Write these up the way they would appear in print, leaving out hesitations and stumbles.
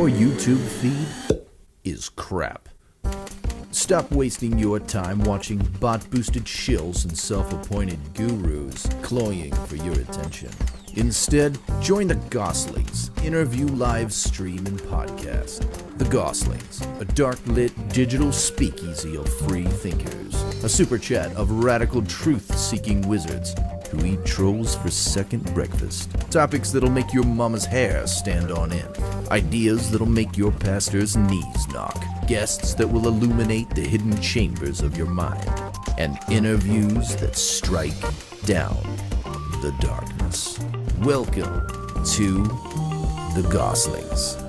your YouTube feed is crap. Stop wasting your time watching bot-boosted shills and self-appointed gurus cloying for your attention. Instead, join the Gosslings interview live stream and podcast. The Gosslings, a dark-lit digital speakeasy of free thinkers. A super chat of radical truth-seeking wizards who eat trolls for second breakfast. Topics that'll make your mama's hair stand on end. Ideas that'll make your pastor's knees knock. Guests that will illuminate the hidden chambers of your mind. And interviews that strike down the darkness. Welcome to the Goslings.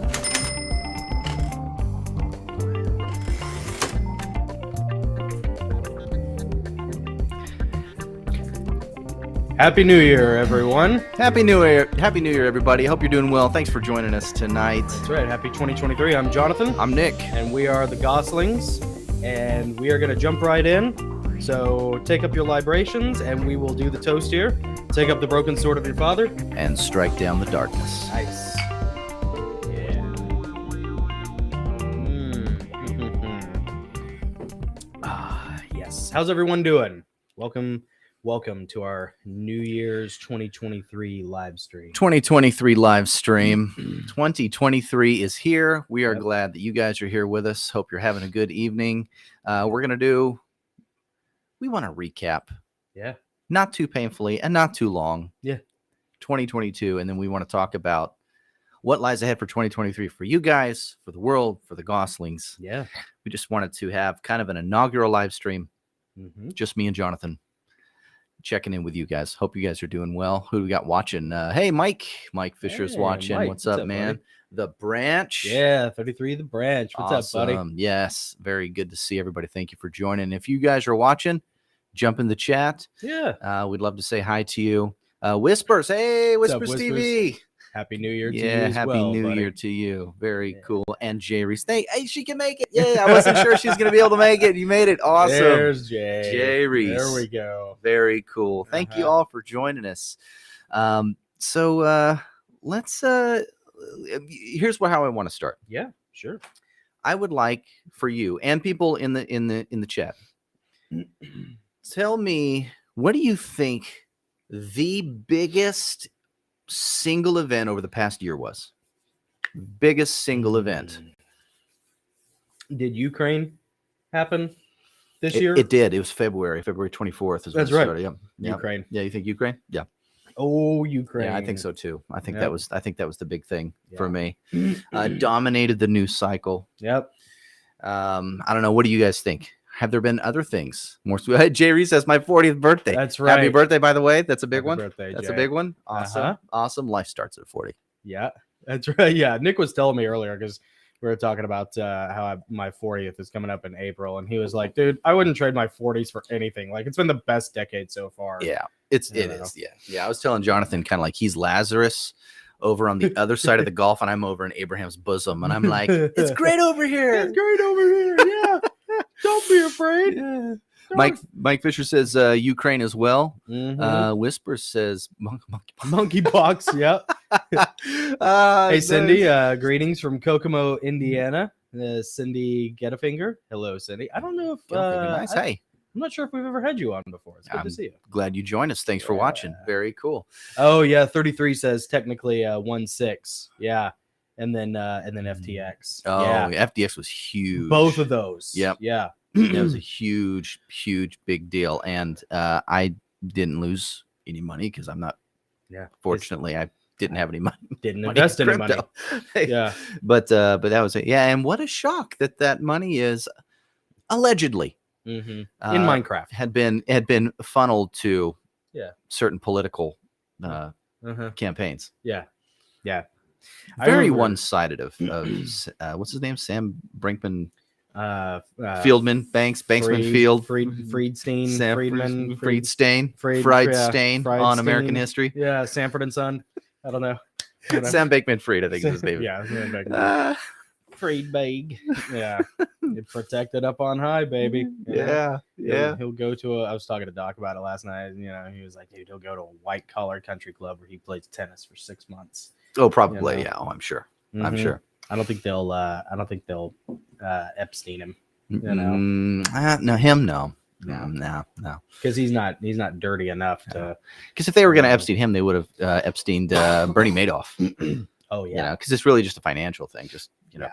Happy New Year, everyone. Happy New Year, everybody. Hope you're doing well. Thanks for joining us tonight. That's right. Happy 2023. I'm Jonathan. I'm Nick. And we are the Goslings. And we are going to jump right in. So take up your libations, and we will do the toast here. Take up the broken sword of your father. And strike down the darkness. Nice. Yeah. Yes. How's everyone doing? Welcome to our New Year's 2023 live stream. 2023 live stream. 2023 is here. We are glad that you guys are here with us. Hope you're having a good evening. We want to recap. Yeah. Not too painfully and not too long. Yeah. 2022. And then we want to talk about what lies ahead for 2023 for you guys, for the world, for the Goslings. Yeah. We just wanted to have kind of an inaugural live stream. Just me and Jonathan. Checking in with you guys. Hope you guys are doing well. Who do we got watching? Hey, Mike Fisher's watching. Mike. What's up, man? Buddy? The Branch. Yeah, 33 The Branch. What's up, buddy? Yes, very good to see everybody. Thank you for joining. If you guys are watching, jump in the chat. Yeah. We'd love to say hi to you. Whispers. Hey, Whispers TV. Happy New Year to you Happy New Year to you. Very cool. And Jay Reese. Hey, she can make it. Yeah, I wasn't sure she's going to be able to make it. You made it. Awesome. There's Jay. Jay Reese. There we go. Very cool. Thank you all for joining us. Let's here's how I want to start. Yeah, sure. I would like for you and people in the chat, tell me, what do you think the biggest single event over the past year was? Biggest single event. Did Ukraine happen this year? It did. It was February 24th. That's right. Yep. Ukraine. Yeah, you think Ukraine? Yeah. Oh, Ukraine. Yeah, I think so too. I think that was the big thing for me. Dominated the news cycle. Yep. I don't know. What do you guys think? Have there been other things? More. Jerry says my 40th birthday. That's right. Happy birthday, by the way. That's a big one. Birthday, That's Jay. a big one. Awesome. Awesome. Life starts at 40. Yeah, that's right. Yeah, Nick was telling me earlier because we were talking about how my 40th is coming up in April, and he was like, "Dude, I wouldn't trade my 40s for anything. Like, it's been the best decade so far." Yeah, it is. Yeah. I was telling Jonathan kind of like he's Lazarus over on the other side of the Gulf, and I'm over in Abraham's bosom, and I'm like, "It's great over here. It's great over here." Yeah. Don't be afraid. Yeah. Mike Fisher says Ukraine as well. Whisper says monkeypox. Yep. Hey, Cindy. Greetings from Kokomo, Indiana. Cindy Getafinger. Hello, Cindy. I don't know if nice. Hey, I'm not sure if we've ever had you on before. It's good to see you. Glad you joined us. Thanks for watching. Very cool. Oh yeah, 33 says technically 1-6. Yeah. And then FTX. Oh, yeah. FTX was huge. Both of those. Yep. Yeah. That was a huge big deal. And I didn't lose any money because I'm not. Yeah. Fortunately, I didn't have any money. Didn't invest any money. Yeah. But that was it. Yeah. And what a shock that money is allegedly in Minecraft had been funneled to certain political campaigns. Yeah. Yeah. Very one-sided of what's his name? Sam Brinkman, Fieldman, Banksman Field, Friedstein, Friedstein on American history. Yeah, Sanford and Son. I don't know. Sam Bankman-Fried, I think is his name. Yeah, Sam Bankman. Friedberg. Yeah. Get protected up on high, baby. Yeah. He'll go to I was talking to Doc about it last night. You know, he was like, dude, he'll go to a white-collar country club where he plays tennis for 6 months. Oh, probably. You know? Yeah. Oh, I'm sure. Mm-hmm. I'm sure. I don't think they'll Epstein him. You know, No, him, no, because he's not dirty enough to. Because if they were going to Epstein him, they would have Epsteined Bernie Madoff. Oh yeah, Because it's really just a financial thing. Just Yeah.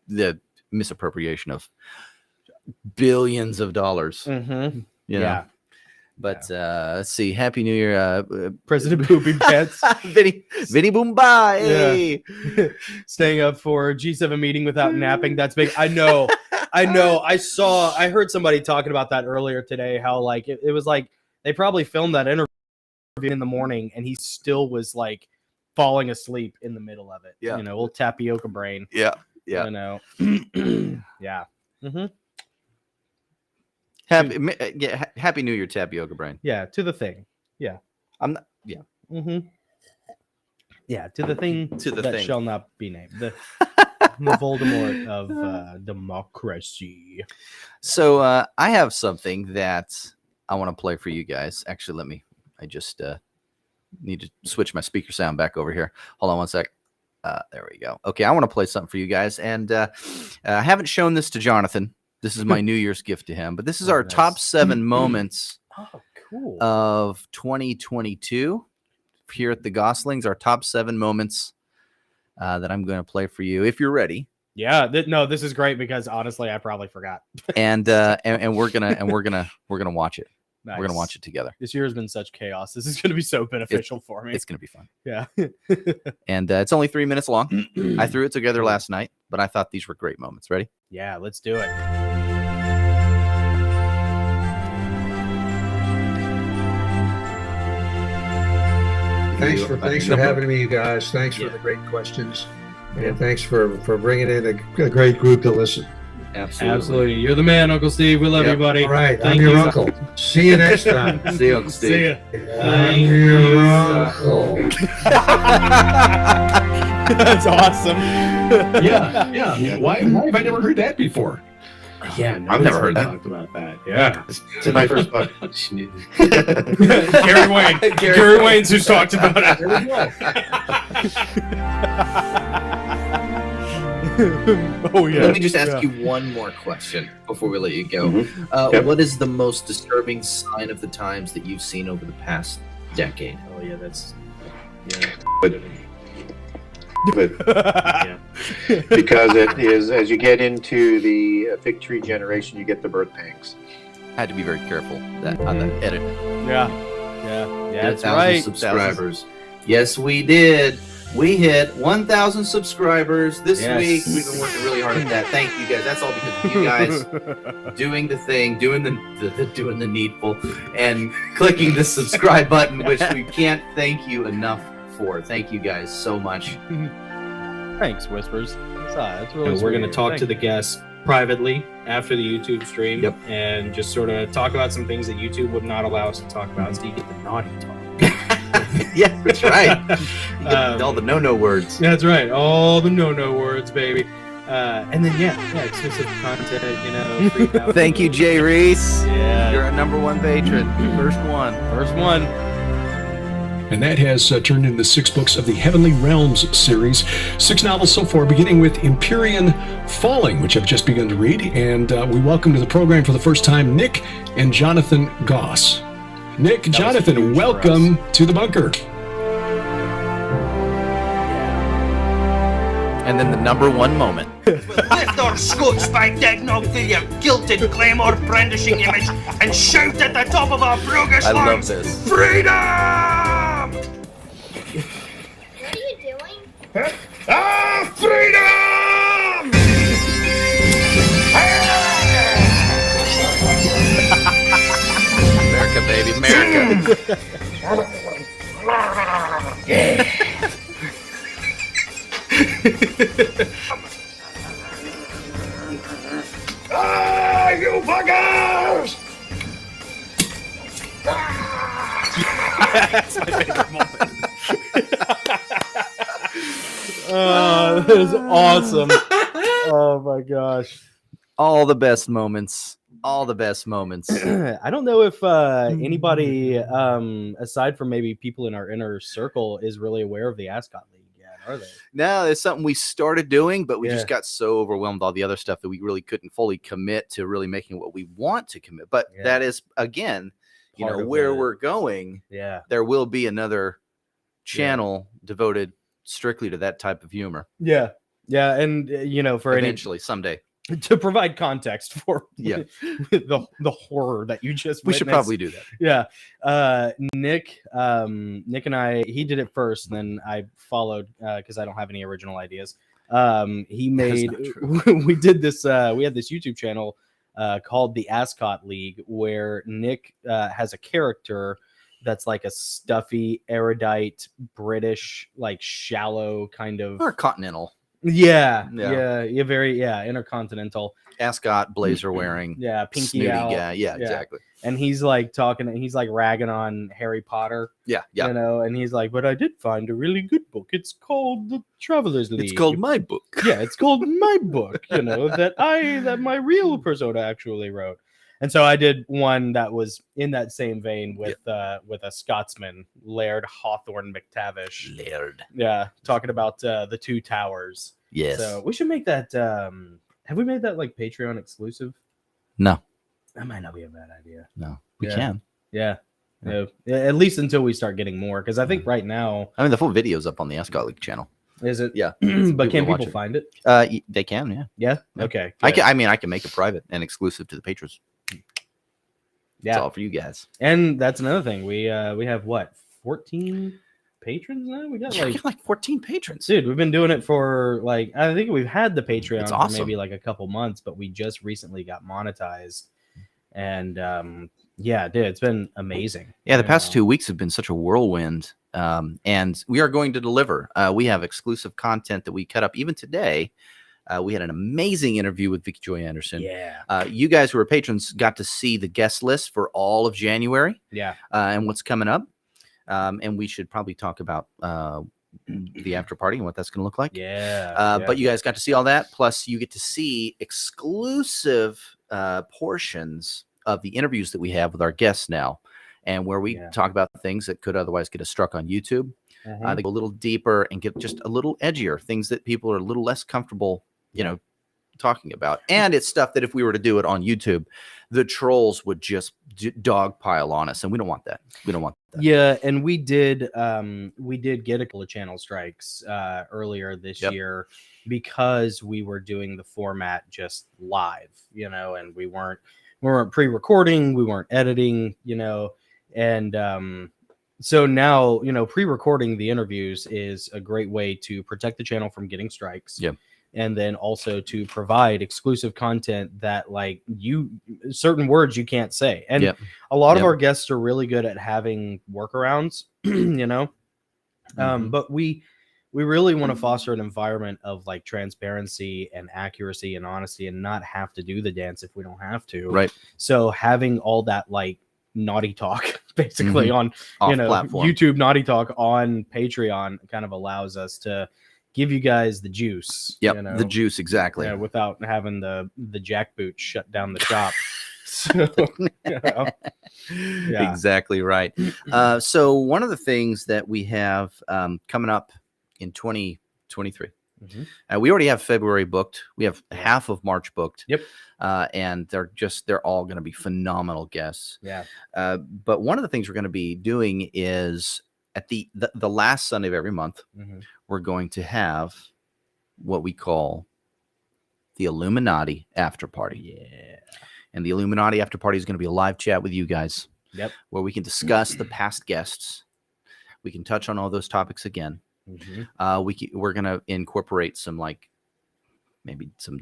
the misappropriation of billions of dollars. Mm-hmm. You know? Yeah. But let's see. Happy New Year, President Poopy Pants. Vinny Boomba. Hey. Staying up for a G7 meeting without napping. That's big. I know. I heard somebody talking about that earlier today. How like it was like they probably filmed that interview in the morning, and he still was like falling asleep in the middle of it. Yeah. You know, old tapioca brain. Yeah. You know. Yeah. Mm-hmm. Happy New Year, Tapioca Brain. Yeah. To the thing. Yeah. I'm not. Yeah. Mm-hmm. Yeah. To the thing. To the that thing. shall not be named. The Voldemort of democracy. So I have something that I want to play for you guys. Actually, I just need to switch my speaker sound back over here. Hold on one sec. There we go. Okay, I want to play something for you guys. And I haven't shown this to Jonathan. This is my New Year's gift to him. But this is our nice. top 7 moments Oh, cool. of 2022 here at the Goslings. Our top 7 moments that I'm going to play for you if you're ready. Yeah, no, this is great because honestly, I probably forgot. And we're gonna watch it. Nice. We're gonna watch it together. This year has been such chaos. This is gonna be so beneficial for me. It's gonna be fun. Yeah. And it's only 3 minutes long. I threw it together last night, but I thought these were great moments. Ready? Yeah, let's do it. Thanks for having me, you guys. Thanks for the great questions, and thanks for bringing in a great group to listen. Absolutely. You're the man, Uncle Steve. We love you, buddy. All right, Thank I'm your you. uncle. See you next time. See you, Uncle Steve. See ya. I'm your uncle. That's awesome. Yeah. Why have I never heard that before? Yeah, I've never heard that. talked about that. Yeah. It's my first book. Gary Wayne. Gary Wayne's who's talked about it. Oh yeah. Let me just ask you one more question before we let you go. Yep. What is the most disturbing sign of the times that you've seen over the past decade? Oh yeah, Because it is, as you get into the fig tree generation, you get the birth pangs. Had to be very careful on the edit. Yeah. That's 1,000 right. subscribers. Yes, we did. We hit 1,000 subscribers this Yes. week. We've been working really hard at that. Thank you guys. That's all because of you guys doing the thing, doing the needful, and clicking the subscribe button, which we can't thank you enough for. Thank you guys so much. Thanks, Whispers. That's really And we're sweet. going to talk Thank to the guests privately after the YouTube stream. Yep. And just sort of talk about some things that YouTube would not allow us to talk about. So you get the naughty talk. Yeah, that's right. You get all the no words. That's right. All the no words, baby. And then exclusive content, free download. Thank you, Jay Reese. Yeah. You're our #1 patron. First one. And that has turned into 6 books of the Heavenly Realms series. 6 novels so far, beginning with Empyrean Falling, which I've just begun to read. And we welcome to the program for the first time Nick and Jonathan Goss. Nick, was Jonathan, huge for welcome to the bunker. And then the #1 moment. Lift our scouts by Degnog to your gilded claymore brandishing image and shout at the top of our bruggish I love lungs, this. freedom! What are you doing? Ah, freedom! America, baby, America. Ah, you buggers! That's my favorite moment. That is awesome. Oh my gosh. All the best moments. All the best moments. I don't know if anybody, aside from maybe people in our inner circle, is really aware of the Ascot League yet. are they? No, it's something we started doing, but we Yeah. just got so overwhelmed with all the other stuff that we really couldn't fully commit to really making what we want to commit. But Yeah. that is, again, Part of where it. we're going. Yeah. There will be another channel devoted strictly to that type of humor Yeah. Yeah. And, for eventually, someday. to provide context for Yeah. the horror that you just We should witnessed. probably do that. Yeah. Nick and I, he did it first, and then I followed because I don't have any original ideas. He made we did this we had this YouTube channel called the Ascot League, where Nick has a character that's like a stuffy, erudite, British, like shallow kind of Or continental. yeah, Yeah. very intercontinental. Ascot, blazer wearing. Yeah, pinky snooty out. guy. Yeah, exactly. And he's like talking, he's like ragging on Harry Potter. Yeah, yeah. And he's like, but I did find a really good book. It's called The Traveler's League. It's called my book. Yeah, it's called my book, that my real persona actually wrote. And so I did one that was in that same vein with a Scotsman, Laird Hawthorne McTavish. Laird. Yeah, talking about the Two Towers. Yes. So we should make that. Have we made that like Patreon exclusive? No. That might not be a bad idea. No. We Yeah. can. Yeah. At least until we start getting more, because I think right now, I mean, the full video's up on the Ascot League channel. is it? Yeah. But can watch people it. find it? They can, yeah. Yeah. Yeah. Okay. I good. can make it private and exclusive to the patrons. It's Yeah. all for you guys. And that's another thing. We have what, 14 patrons now? We got Yeah, we like, got like 14 patrons. dude, we've been doing it for like, I think we've had the Patreon It's for awesome. maybe like a couple months, but we just recently got monetized. And yeah, dude, it's been amazing. Yeah, the you past know? 2 weeks have been such a whirlwind. And we are going to deliver. We have exclusive content that we cut up even today. We had an amazing interview with Vicky Joy Anderson. Yeah. You guys who are patrons got to see the guest list for all of January Yeah. and what's coming up. And we should probably talk about the after party and what that's going to look like. Yeah. But you guys got to see all that. Plus, you get to see exclusive portions of the interviews that we have with our guests now, and where we talk about things that could otherwise get us struck on YouTube. They go a little deeper and get just a little edgier, things that people are a little less comfortable, talking about. And it's stuff that if we were to do it on YouTube, the trolls would just dogpile on us, and we don't want that. We don't want that. Yeah, and we did get a couple of channel strikes earlier this year because we were doing the format just live, and we weren't pre-recording, we weren't editing, and so now, pre-recording the interviews is a great way to protect the channel from getting strikes. Yeah. And then also to provide exclusive content that like certain words you can't say. And a lot of our guests are really good at having workarounds, but we really want to foster an environment of like transparency and accuracy and honesty, and not have to do the dance if we don't have to. Right. So having all that like naughty talk basically on Off-platform. YouTube, naughty talk on Patreon kind of allows us to give you guys the juice. Yep, the juice, exactly. Without having the jackboot shut down the shop. So, yeah. Exactly right. So one of the things that we have coming up in 2023, we already have February booked. We have half of March booked. Yep. And they're all going to be phenomenal guests. Yeah. But one of the things we're going to be doing is at the last Sunday of every month, we're going to have what we call the Illuminati after party. Yeah. And the Illuminati after party is going to be a live chat with you guys. Yep. Where we can discuss the past guests. We can touch on all those topics again. We're going to incorporate some maybe some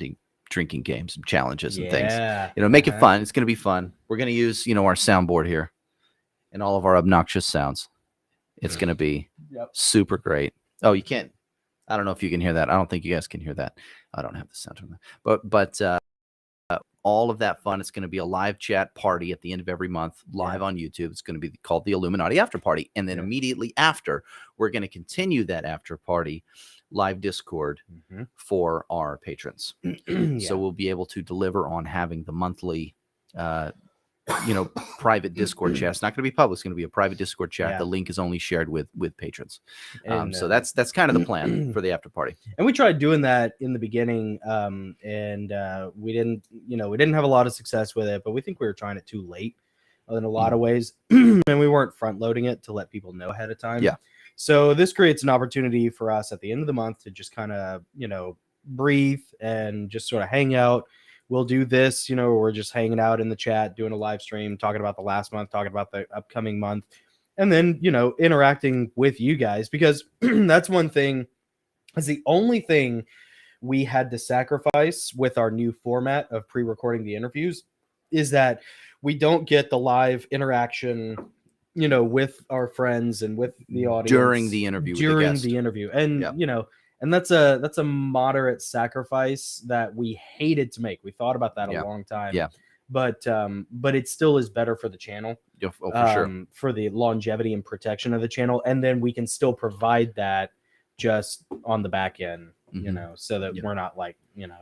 drinking games, some challenges and things. Make it fun. It's going to be fun. We're going to use, our soundboard here and all of our obnoxious sounds. It's going to be super great. Oh, you can't. I don't know if you can hear that. I don't think you guys can hear that. I don't have the sound on that. But all of that fun. It's going to be a live chat party at the end of every month, live on YouTube. It's going to be called the Illuminati After Party. And then immediately after, we're going to continue that after party live Discord for our patrons. So we'll be able to deliver on having the monthly private Discord chat. It's not going to be public. It's going to be a private Discord chat. Yeah. The link is only shared with patrons. And, So that's kind of the plan for the after party. And we tried doing that in the beginning, and we didn't have a lot of success with it. But we think we were trying it too late in a lot of ways, and we weren't front loading it to let people know ahead of time. Yeah. So this creates an opportunity for us at the end of the month to just kind of breathe and just sort of hang out. We'll do this, we're just hanging out in the chat, doing a live stream, talking about the last month, talking about the upcoming month, and then, interacting with you guys, because that's one thing. It's the only thing we had to sacrifice with our new format of pre-recording the interviews is that we don't get the live interaction, with our friends and with the audience During the interview. And, and that's a moderate sacrifice that we hated to make. We thought about that a long time. Yeah. But it still is better for the channel. For sure. For the longevity and protection of the channel. And then we can still provide that just on the back end, so that we're not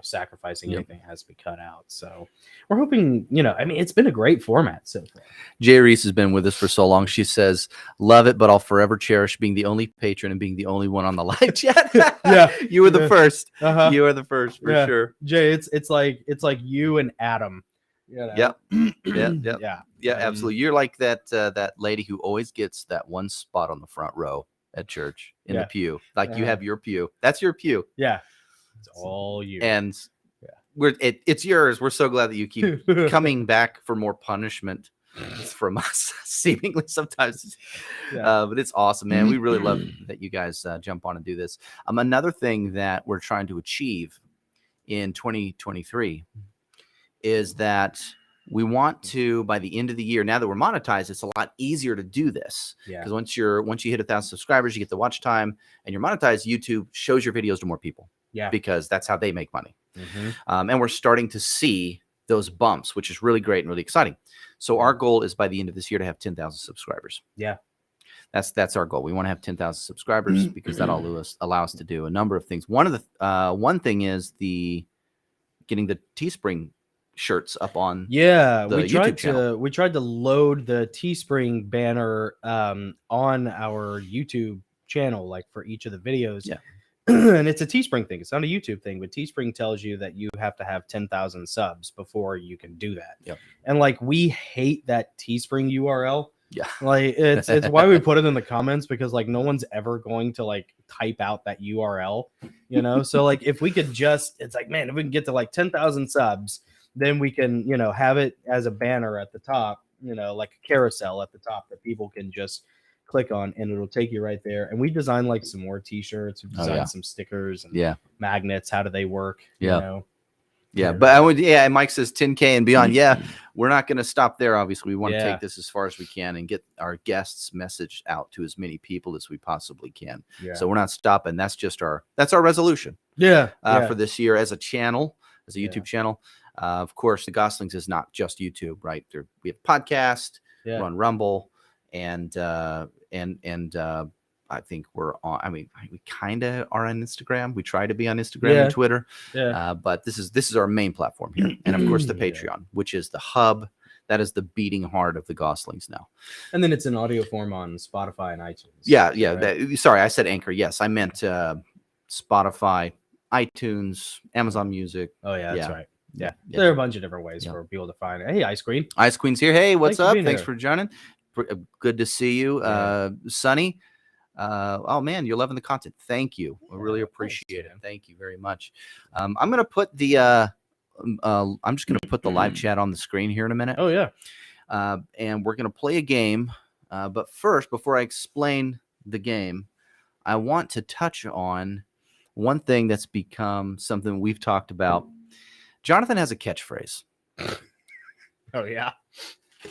sacrificing anything that has to be cut out. So we're hoping, it's been a great format so far. Jay Reese has been with us for so long. She says, love it, but I'll forever cherish being the only patron and being the only one on the live chat. Yeah. You were the first. Uh-huh. You were the first for sure. Jay, it's like you and Adam. Yep. Yeah, absolutely. You're like that lady who always gets that one spot on the front row at church in the pew. Like you have your pew. That's your pew. Yeah. It's all you. And it's yours. We're so glad that you keep coming back for more punishment from us, seemingly sometimes. But it's awesome, man. We really love that you guys jump on and do this. Another thing that we're trying to achieve in 2023 is that we want to, by the end of the year, now that we're monetized, it's a lot easier to do this. Because once you hit 1,000 subscribers, you get the watch time, and you're monetized, YouTube shows your videos to more people. Yeah. Because that's how they make money. And we're starting to see those bumps, which is really great and really exciting. So our goal is by the end of this year to have 10,000 subscribers. Yeah. That's our goal. We want to have 10,000 subscribers because that'll allow us to do a number of things. One thing is getting the Teespring shirts up on we tried to load the Teespring banner on our YouTube channel, like for each of the videos. And it's a Teespring thing. It's not a YouTube thing, but Teespring tells you that you have to have 10,000 subs before you can do that. And we hate that Teespring URL. It's why we put it in the comments, because no one's ever going to type out that URL, so if we could just, it's man, if we can get to 10,000 subs, then we can, have it as a banner at the top, like a carousel at the top that people can just click on, and it'll take you right there. And we designed some more t-shirts, we designed some stickers and magnets. How do they work? But and Mike says 10K and beyond. We're not going to stop there. Obviously, we want to take this as far as we can and get our guests' message out to as many people as we possibly can. So we're not stopping. That's our resolution. For this year as a channel, as a YouTube channel. Of course, the Gosslings is not just YouTube, right? We have podcast, we're on Rumble, and I think we're on. I mean, we kind of are on Instagram. We try to be on Instagram and Twitter. But this is our main platform here, and of course the Patreon, which is the hub. That is the beating heart of the Gosslings now. And then it's in audio form on Spotify and iTunes. Right? Sorry, I said Anchor. Yes, I meant Spotify, iTunes, Amazon Music. Oh yeah, that's right. Yeah, there are a bunch of different ways for people to find it. Hey, Ice Queen. Ice Queen's here. Hey, what's up? Thanks here. for joining. Good to see you, Sonny. Oh man, you're loving the content. Thank you. I really appreciate it. Thank you very much. I'm gonna put the I'm just gonna put the live chat on the screen here in a minute. Oh yeah. And we're gonna play a game. But first, before I explain the game, I want to touch on one thing that's become something we've talked about. Jonathan has a catchphrase. Oh yeah.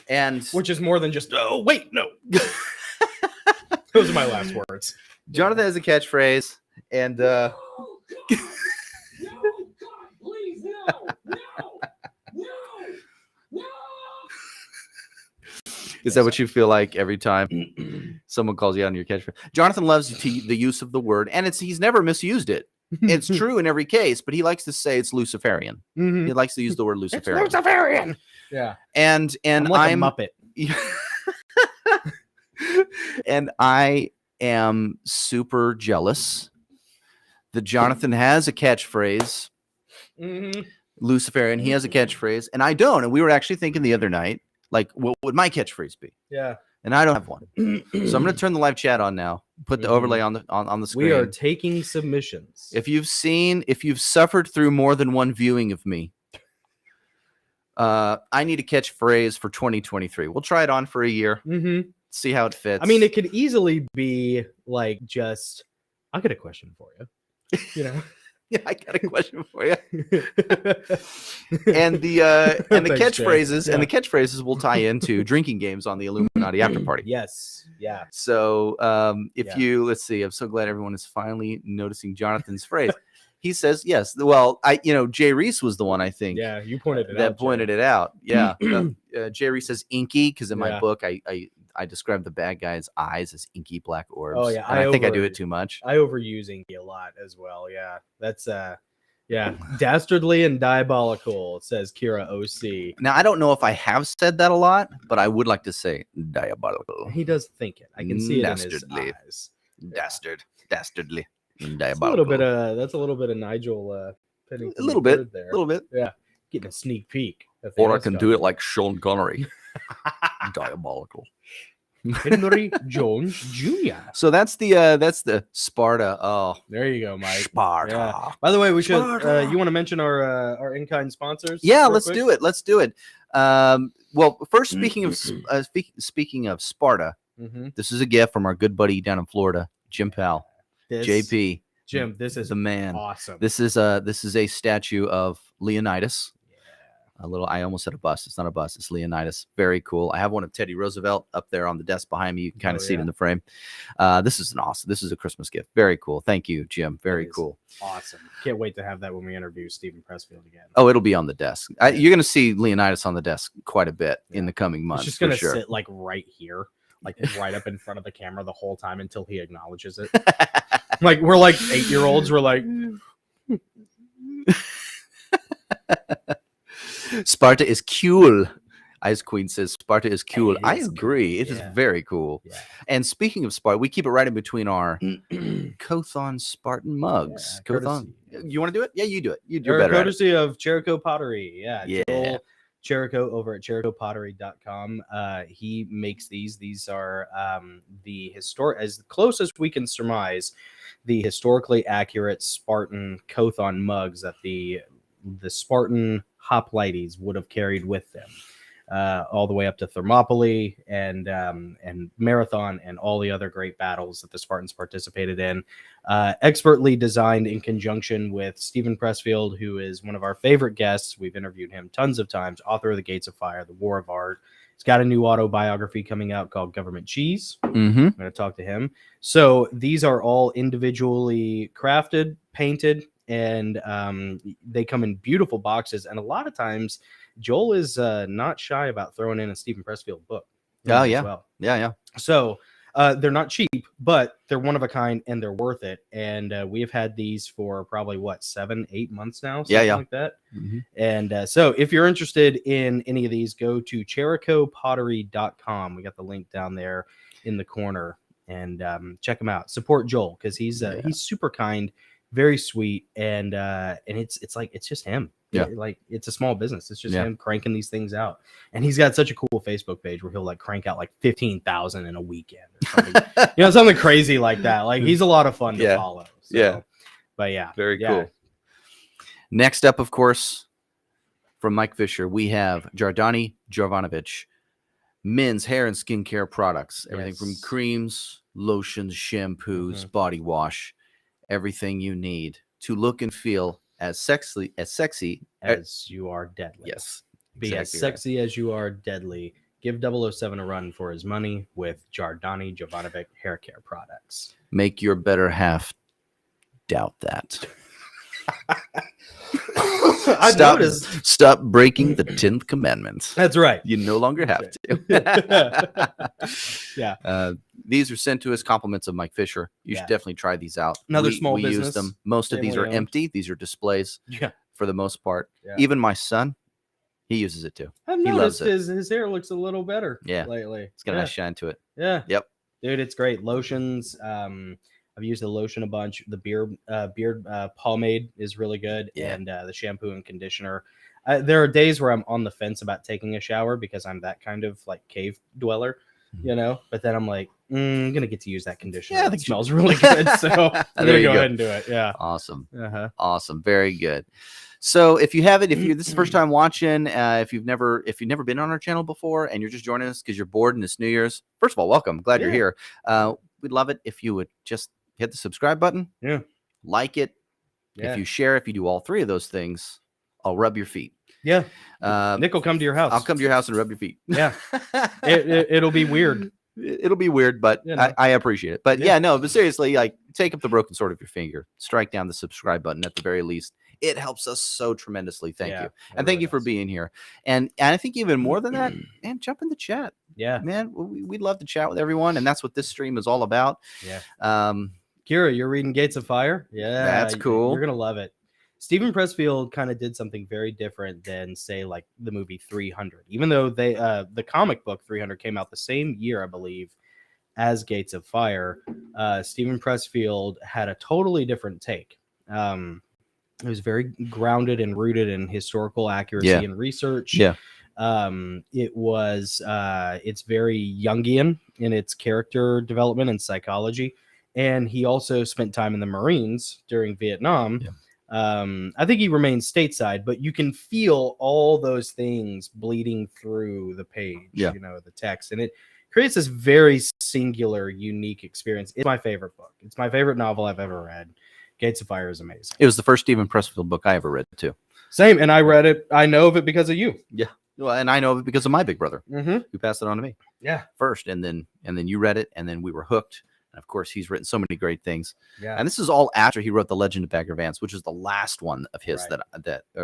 And which is more than just, oh wait, no. Those are my last words. Jonathan has a catchphrase, and No, God, please, no. Is that what you feel like every time someone calls you out on your catchphrase? Jonathan loves the use of the word, and he's never misused it. It's true in every case, but he likes to say it's Luciferian. Mhm. He likes to use the word It's Luciferian. Luciferian. Yeah. And I'm like I'm a Muppet. and I am super jealous that Jonathan has a catchphrase, Mm-hmm. Luciferian. He has a catchphrase, and I don't. And we were actually thinking the other night, like, what would my catchphrase be? Yeah. And I don't have one. So I'm going to turn the live chat on now. Put the overlay on the screen. We are taking submissions. If you've suffered through more than one viewing of me, I need a catchphrase for 2023. We'll try it on for a year. Mm-hmm. See how it fits. I mean, it could easily be like just, I got a question for you. You know? Yeah, I got a question for you. And the Thanks, catchphrases Jay. and the catchphrases will tie into drinking games on the Illuminati after party. Yes. Yeah. So Yeah. let's see, I'm so glad everyone is finally noticing Jonathan's phrase. He says yes. Well, Jay Reese was the one I think Yeah. You pointed it out. that pointed it out. Yeah. Jay Reese says inky because in my Yeah. book I describe the bad guy's eyes as inky black orbs. Oh, yeah, and I think I do it too much. I overuse inky a lot as well. Yeah. That's dastardly and diabolical, says Kira OC. Now I don't know if I have said that a lot, but I would like to say diabolical. He does think it. I can see it in his Dastardly. eyes. Dastardly. That's a Diabolical. little bit of Nigel Pennington A little bit. III there. A little bit. Yeah. Getting a sneak peek. at the Or I Oscar. can do it like Sean Connery. Diabolical. Henry Jones Jr. So that's the Sparta. Oh, There you go, Mike. Sparta. Yeah. By the way, we should. Sparta. You want to mention our in-kind sponsors? Yeah, real let's quick? do it. Let's do it. Well, first, speaking of Sparta, Mhm. this is a gift from our good buddy down in Florida, Jim Powell, This- JP, Jim, this is the man. awesome. This is a statue of Leonidas. I almost said a bust. It's not a bust. It's Leonidas. Very cool. I have one of Teddy Roosevelt up there on the desk behind me. You can kind of see it in the frame. This is This is a Christmas gift. Very cool. Thank you, Jim. Very is cool. Awesome. Can't wait to have that when we interview Stephen Pressfield again. Oh, it'll be on the desk. You're going to see Leonidas on the desk quite a bit in the coming months. He's just for gonna sure. sit like right here, like right up in front of the camera the whole time until he acknowledges it. Like we're like 8-year-olds. We're like, Sparta is cool. Ice Queen says Sparta is cool. It I is agree. cool. It is Yeah. very cool. Yeah. And speaking of Sparta, we keep it right in between our Kothon Spartan mugs. Yeah, Kothon. courtesy. You want to do it? Yeah, you do it. You're They're better at it. courtesy of Jericho Pottery. Yeah. Yeah. Joel Jericho over at jerichopottery.com. He makes these. These are the historic, as close as we can surmise, the historically accurate Spartan Kothon mugs that the Spartan hoplites would have carried with them, all the way up to Thermopylae and Marathon and all the other great battles that the Spartans participated in. Expertly designed in conjunction with Stephen Pressfield, who is one of our favorite guests. We've interviewed him tons of times, author of The Gates of Fire, The War of Art. He's got a new autobiography coming out called Government Cheese. Mm-hmm. I'm going to talk to him. So these are all individually crafted, painted, and they come in beautiful boxes. And a lot of times, Joel is not shy about throwing in a Stephen Pressfield book. Oh, as yeah. well. Yeah. So they're not cheap, but they're one of a kind and they're worth it. And we have had these for probably 7-8 months now, something like that. Mhm. And so if you're interested in any of these, go to jerichopottery.com. We got the link down there in the corner, and check them out. Support Joel because he's super kind, very sweet, and it's like it's just him. Yeah. Like it's a small business. It's just Yeah. him cranking these things out. And he's got such a cool Facebook page where he'll like crank out like 15,000 in a weekend or something. Something crazy like that. Like he's a lot of fun to Yeah. follow. So, Yeah. But yeah. Very yeah. cool. Next up, of course, from Mike Fisher, we have Jardani Jovanovic, men's hair and skincare products. Everything from Yes. creams, lotions, shampoos, body wash, everything you need to look and feel as sexy As you are deadly. Yes. Be as exactly right. sexy as you are deadly. Give 007 a run for his money with Jardani Jovanovic hair care products. Make your better half doubt that. I Stop, noticed. stop breaking the 10th commandment. That's right. You no longer have to. Yeah. These are sent to us, compliments of Mike Fisher. You should definitely try these out. Another small we business, use them. Most of these are family-owned. empty. These are displays. Yeah. For the most part. Yeah. Even my son, he uses it too. I've He noticed loves it. his hair looks a little better Yeah. lately. It's got a nice shine to it. Yeah. Yep. Dude, it's great. Lotions. I've used the lotion a bunch. The beard pomade is really good. Yeah. And the shampoo and conditioner. There are days where I'm on the fence about taking a shower because I'm that kind of like cave dweller, you know, but then I'm like, I'm going to get to use that conditioner. Yeah, It smells really good. So I'm going to go ahead and do it. Yeah. Awesome. Uh-huh. Awesome. Very good. So if you haven't, if you this is the first time watching, if you've never been on our channel before and you're just joining us because you're bored and it's New Year's, first of all, welcome. Glad you're here. We'd love it if you would just hit the subscribe button. Yeah. Like it. Yeah. If you share, if you do all three of those things, I'll rub your feet. Yeah. Nick will come to your house. I'll come to your house and rub your feet. Yeah. It'll be weird. It'll be weird, but You know. I appreciate it. But but seriously, like take up the broken sword of your finger, strike down the subscribe button at the very least. It helps us so tremendously. Thank you. And thank you for being here. And I think even more than that, man, jump in the chat. Yeah. Man, we'd love to chat with everyone. And that's what this stream is all about. Yeah. Kira, you're reading Gates of Fire? Yeah. That's cool. You're going to love it. Stephen Pressfield kind of did something very different than, say, like the movie 300. Even though the comic book 300 came out the same year, I believe, as Gates of Fire, Stephen Pressfield had a totally different take. It was very grounded and rooted in historical accuracy and research. Yeah. It's very Jungian in its character development and psychology. And he also spent time in the Marines during Vietnam. Yeah. I think he remains stateside, but you can feel all those things bleeding through the page, the text. And it creates this very singular, unique experience. It's my favorite book. It's my favorite novel I've ever read. Gates of Fire is amazing. It was the first Stephen Pressfield book I ever read too. Same. And I read it. I know of it because of you. Yeah. Well, and I know of it because of my big brother who passed it on to me. Yeah. First. And then you read it and then we were hooked. And of course, he's written so many great things. Yeah. And this is all after he wrote The Legend of Bagger Vance, which is the last one of his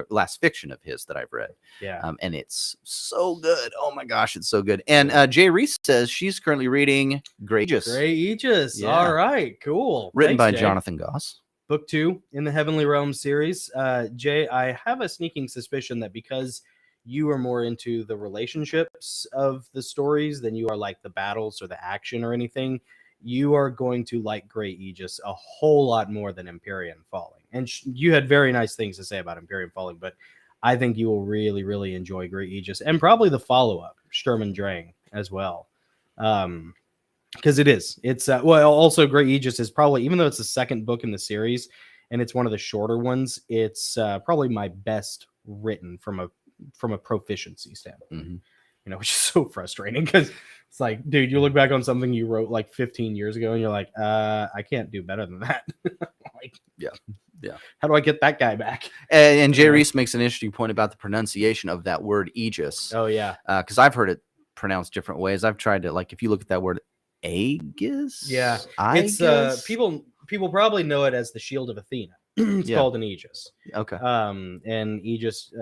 last fiction of his that I've read. Yeah. And it's so good. Oh my gosh, it's so good. And Jay Reese says she's currently reading Grey Aegis. Grey Aegis. Yeah. All right. Cool. Written by Jay. Jonathan Goss. Book 2 in the Heavenly Realms series. Jay, I have a sneaking suspicion that because you are more into the relationships of the stories than you are like the battles or the action or anything, you are going to like Grey Aegis a whole lot more than Empyrean Falling. And you had very nice things to say about Empyrean Falling, but I think you will really, really enjoy Grey Aegis and probably the follow-up, Sturm and Drang, as well. Because it's also Grey Aegis is probably, even though it's the second book in the series and it's one of the shorter ones, it's probably my best written from a proficiency standpoint. Which is so frustrating because it's like, dude, you look back on something you wrote like 15 years ago and you're like, I can't do better than that. Yeah. How do I get that guy back? And Jay Reese makes an interesting point about the pronunciation of that word Aegis. Oh yeah. Because I've heard it pronounced different ways. I've tried to, like, if you look at that word Aegis. Yeah. Aegis? It's people probably know it as the Shield of Athena. It's called an Aegis. Okay. And Aegis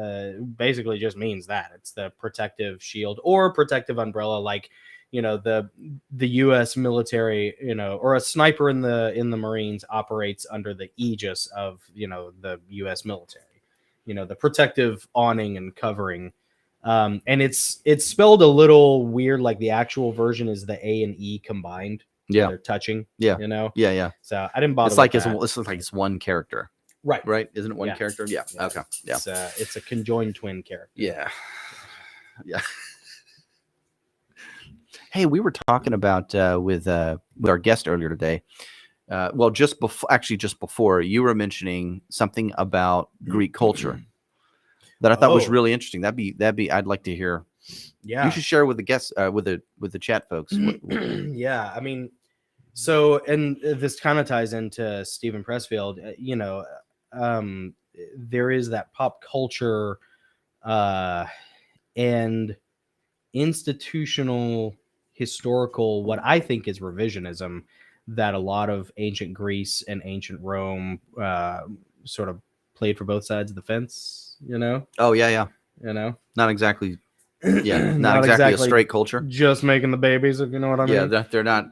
basically just means that it's the protective shield or protective umbrella, like the U.S. military, or a sniper in the Marines operates under the Aegis of the U.S. military, the protective awning and covering. And it's spelled a little weird, like the actual version is the A and E combined. Yeah, they're touching. Yeah, yeah. So I didn't bother. It's like with it's one character. Right. Isn't it one character? Yeah. Okay. Yeah. It's a conjoined twin character. Yeah. Hey, we were talking about with our guest earlier today. Just before you were mentioning something about Greek culture that I thought was really interesting. That'd be. I'd like to hear. Yeah. You should share with the guests, with the chat folks. Yeah. I mean, so, and this kind of ties into Stephen Pressfield, there is that pop culture and institutional historical, what I think is revisionism, that a lot of ancient Greece and ancient Rome sort of played for both sides of the fence, Oh, yeah. Not exactly Yeah, not exactly a straight culture. Just making the babies, if you know what I mean. Yeah, they're not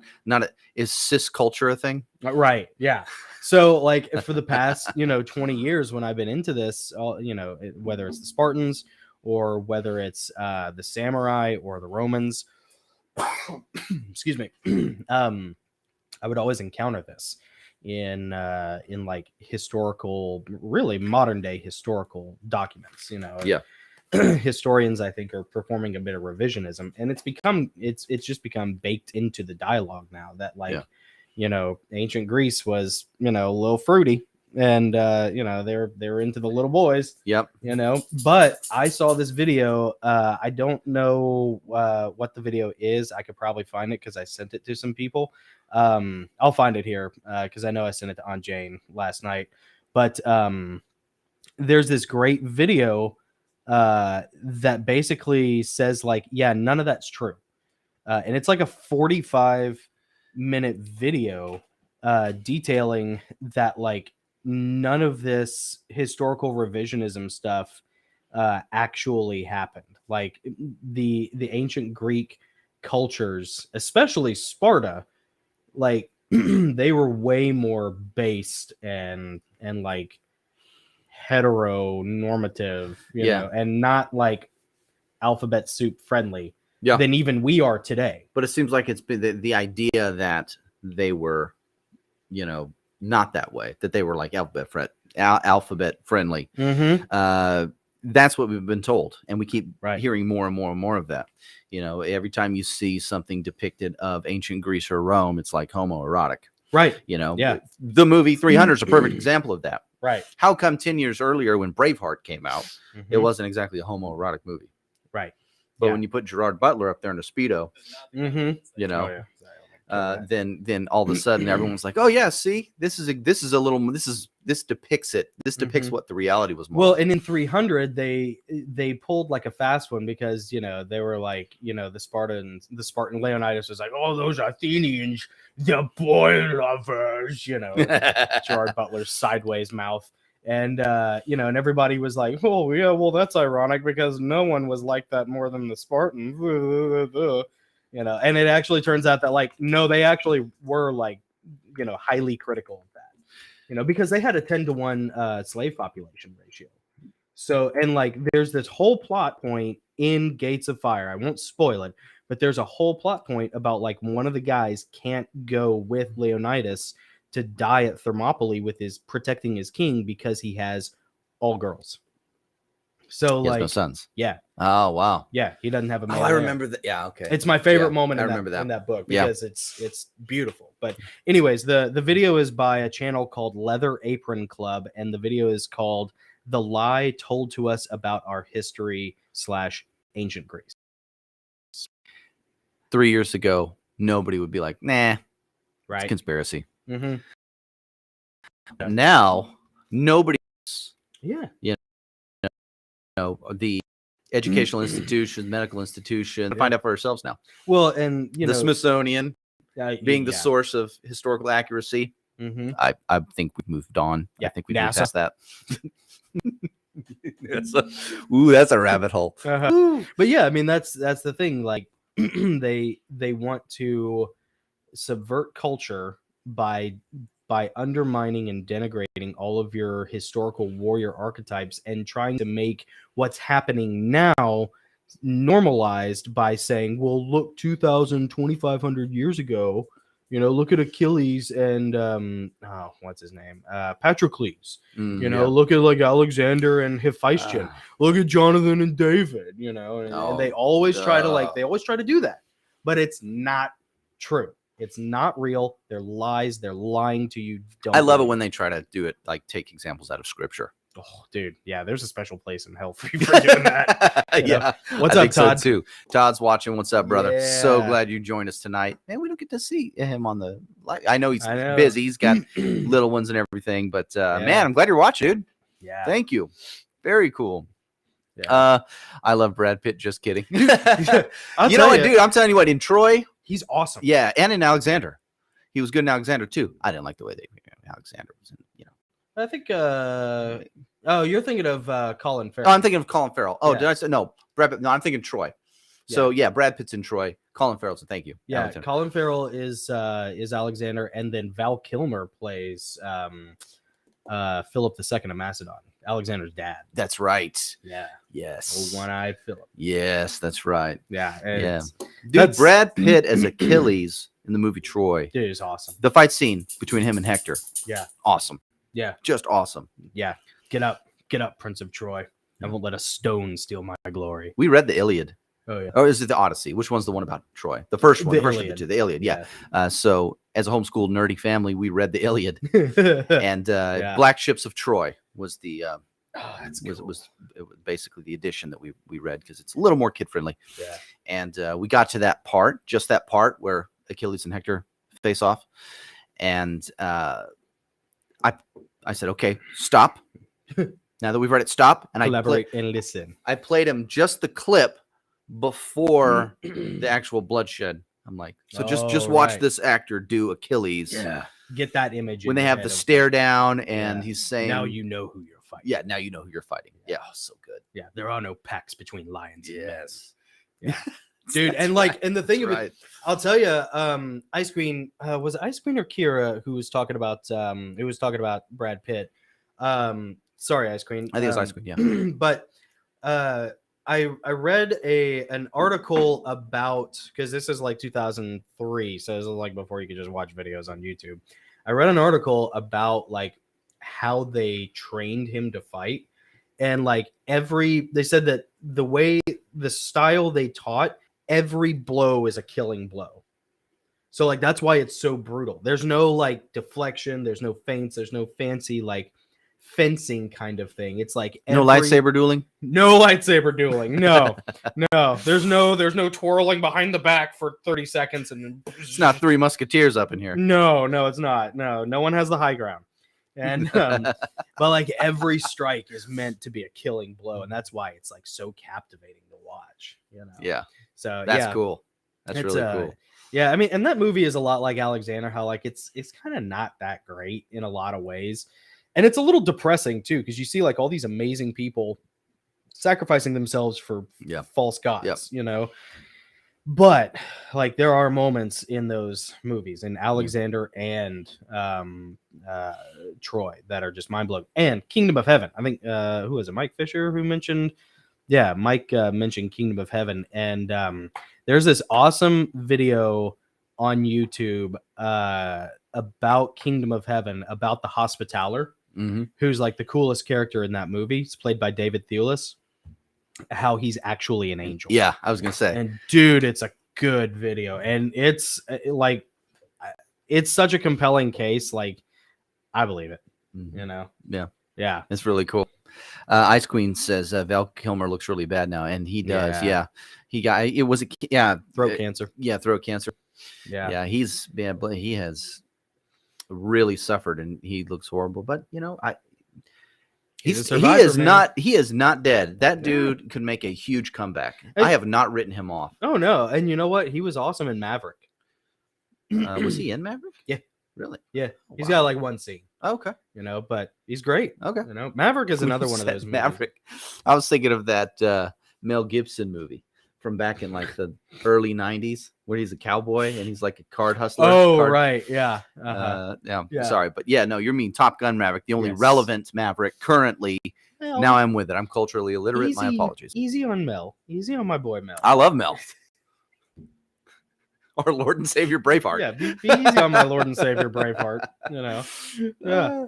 is cis culture a thing? Right. Yeah. So like for the past, 20 years when I've been into this, whether it's the Spartans or whether it's the samurai or the Romans, excuse me, I would always encounter this in like historical, really modern day historical documents. Yeah. Historians, I think, are performing a bit of revisionism, and it's just become baked into the dialogue now that ancient Greece was a little fruity, and they were into the little boys. Yep. But I saw this video. I don't know what the video is. I could probably find it because I sent it to some people. I'll find it here because I know I sent it to Aunt Jane last night. But there's this great video that basically says none of that's true. And it's like a 45-minute video detailing that none of this historical revisionism stuff actually happened. Like the ancient Greek cultures, especially Sparta, they were way more based and heteronormative, you know, and not alphabet soup friendly than even we are today. But it seems like it's been the idea that they were, not that way, that they were alphabet friendly. That's what we've been told. And we keep hearing more and more and more of that. Every time you see something depicted of ancient Greece or Rome, it's like homoerotic. Right. The movie 300 is a perfect example of that. Right. How come 10 years earlier when Braveheart came out, it wasn't exactly a homoerotic movie? Right. But when you put Gerard Butler up there in a Speedo, then all of a sudden everyone's like, oh yeah, see, this depicts it. This depicts what the reality was. Well, and in 300 they pulled like a fast one because they were the Spartan Leonidas was like, oh, those Athenians, the boy lovers, Gerard Butler's sideways mouth. And and everybody was like, oh yeah, well that's ironic because no one was like that more than the Spartans. And it actually turns out that no, they actually were highly critical of that, because they had a 10-to-1 slave population ratio. So, and there's this whole plot point in Gates of Fire. I won't spoil it, but there's a whole plot point about one of the guys can't go with Leonidas to die at Thermopylae with protecting his king because he has all girls. So he has no sons. Yeah. Oh wow. Yeah, he doesn't have a male. I remember that. Yeah. Okay. It's my favorite moment in that book because it's beautiful. But anyways, the video is by a channel called Leather Apron Club, and the video is called "The Lie Told to Us About Our History / Ancient Greece." 3 years ago, nobody would be like, "Nah, right? It's conspiracy." Mm-hmm. Now, nobody. Yeah. The educational institutions, medical institutions, find out for ourselves now. Well, and the Smithsonian being the source of historical accuracy. I think we've moved on. Yeah. I think we've moved past that. That's a rabbit hole. But yeah, I mean that's the thing. They want to subvert culture by undermining and denigrating all of your historical warrior archetypes and trying to make what's happening now normalized by saying, well, look, 2,500 years ago, look at Achilles and what's his name? Patroclus. Look at Alexander and Hephaestion. Look at Jonathan and David, and they always try to do that, but it's not true. It's not real. They're lies. They're lying to you. I love it when they try to do it, take examples out of scripture. Oh, dude. Yeah, there's a special place in hell for you for doing that. Yeah. What's up, Todd? So too. Todd's watching. What's up, brother? Yeah. So glad you joined us tonight. Man, we don't get to see him on the I know he's busy. He's got little ones and everything, but man, I'm glad you're watching, dude. Yeah. Thank you. Very cool. Yeah. I love Brad Pitt. Just kidding. Dude, I'm telling you what, in Troy, he's awesome. Yeah, and in Alexander. He was good in Alexander too. I didn't like the way Alexander was in, I think you're thinking of Colin Farrell. Oh, I'm thinking of Colin Farrell. Oh, did I say no? Brad Pitt, no, I'm thinking Troy. So yeah, Brad Pitt's in Troy. Colin Farrell's. Thank you. Yeah, Alexander. Colin Farrell is Alexander, and then Val Kilmer plays Philip II of Macedon, Alexander's dad. That's right. Yeah. Yes. One-eyed Philip. Yes, that's right. Yeah. Yeah. it's- Dude, Brad Pitt as Achilles in the movie Troy. Dude, it's awesome. The fight scene between him and Hector. Yeah. Awesome. Yeah. Just awesome. Yeah. Get up, Prince of Troy. I won't let a stone steal my glory. We read the Iliad. Oh yeah. Or is it the Odyssey? Which one's the one about Troy? The first one. The The first of the Iliad. two. The Iliad. Yeah. So as a homeschooled nerdy family, we read the Iliad. Yeah. And Black Ships of Troy was the That's it was basically the edition that we read because it's a little more kid friendly. Yeah. And we got to that part, just that part where Achilles and Hector face off, and I said, okay, stop. Now that we've read it, stop. And Collaborate and listen. I played him just the clip before the actual bloodshed. I'm like, so just watch right. this actor do Achilles. Yeah. Get that image When in they your have head the of- stare down and Yeah. he's saying, now you know who you're fighting. yeah, now you know who you're fighting. Yeah, oh, so good. Yeah. There are no pacts between lions. and men. Yes. Yeah. Dude, That's and like, right. and the thing That's of it, I'll tell you, Ice Queen, was it Ice Queen or Kira who was talking about, Brad Pitt? Sorry, Ice Queen. I think it's Ice Queen, yeah. But I read an article about, because this is like 2003, so this is like before you could just watch videos on YouTube. I read an article about like how they trained him to fight, and like they said that the style they taught, every blow is a killing blow. So like that's why it's so brutal. There's no like deflection, there's no feints, there's no fancy like fencing kind of thing. It's like No lightsaber dueling. no lightsaber dueling. No, no. There's no twirling behind the back for 30 seconds and then It's not Three Musketeers up in here. no, it's not. No one has the high ground. And but like every strike is meant to be a killing blow, and that's why it's like so captivating to watch. You know. Yeah, So that's yeah, cool. That's it's, really cool. Yeah, I mean, and that movie is a lot like Alexander. How like it's kind of not that great in a lot of ways, and it's a little depressing too because you see like all these amazing people sacrificing themselves for false gods. You know. But like there are moments in those movies in Alexander and Troy that are just mind blowing. And Kingdom of Heaven. I think who was it? Mike Fisher who mentioned. Yeah, Mike mentioned Kingdom of Heaven, and there's this awesome video on YouTube about Kingdom of Heaven, about the Hospitaller, who's like the coolest character in that movie. It's played by David Thewlis. How he's actually an angel. Yeah, I was gonna say. And dude, it's a good video, and it's like it's such a compelling case. Like I believe it. You know. Yeah, it's really cool. Ice Queen says Val Kilmer looks really bad now, and he does. Yeah, he got it. Was throat cancer. Yeah, throat cancer. Yeah, he has really suffered, and he looks horrible. But you know, he is not dead. That dude could make a huge comeback. I have not written him off. Oh no, and you know what? He was awesome in Maverick. Was he in Maverick? Yeah, really? Yeah, he's got like one scene. Okay, you know, but he's great. Okay, you know, Maverick is another one of those movies. Maverick. I was thinking of that Mel Gibson movie from back in like the early '90s, where he's a cowboy and he's like a card hustler. Oh, right, yeah. Yeah. Sorry, but yeah, no, you're mean Top Gun Maverick, the only relevant Maverick currently. Well, now I'm with it. I'm culturally illiterate. My apologies. Easy on Mel. Easy on my boy Mel. I love Mel. Our Lord and Savior Braveheart. Yeah, be easy on my Lord and Savior Braveheart. You know. Yeah.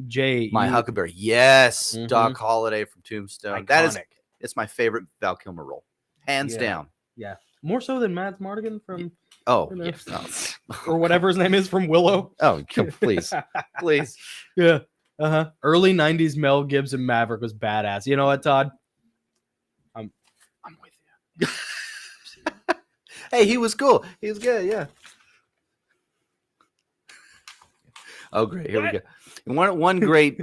Jay, my Huckleberry. Yes, Doc Holliday from Tombstone. Iconic. That is. It's my favorite Val Kilmer role, hands down. Yeah, more so than Mads Mardigan from. Oh, you know, yes, no. or whatever his name is from Willow. Oh, please, please. Yeah. Early '90s Mel Gibson Maverick was badass. You know what, Todd? I'm with you. Hey, he was cool. He was good. Yeah. Oh, great. Here we go. One great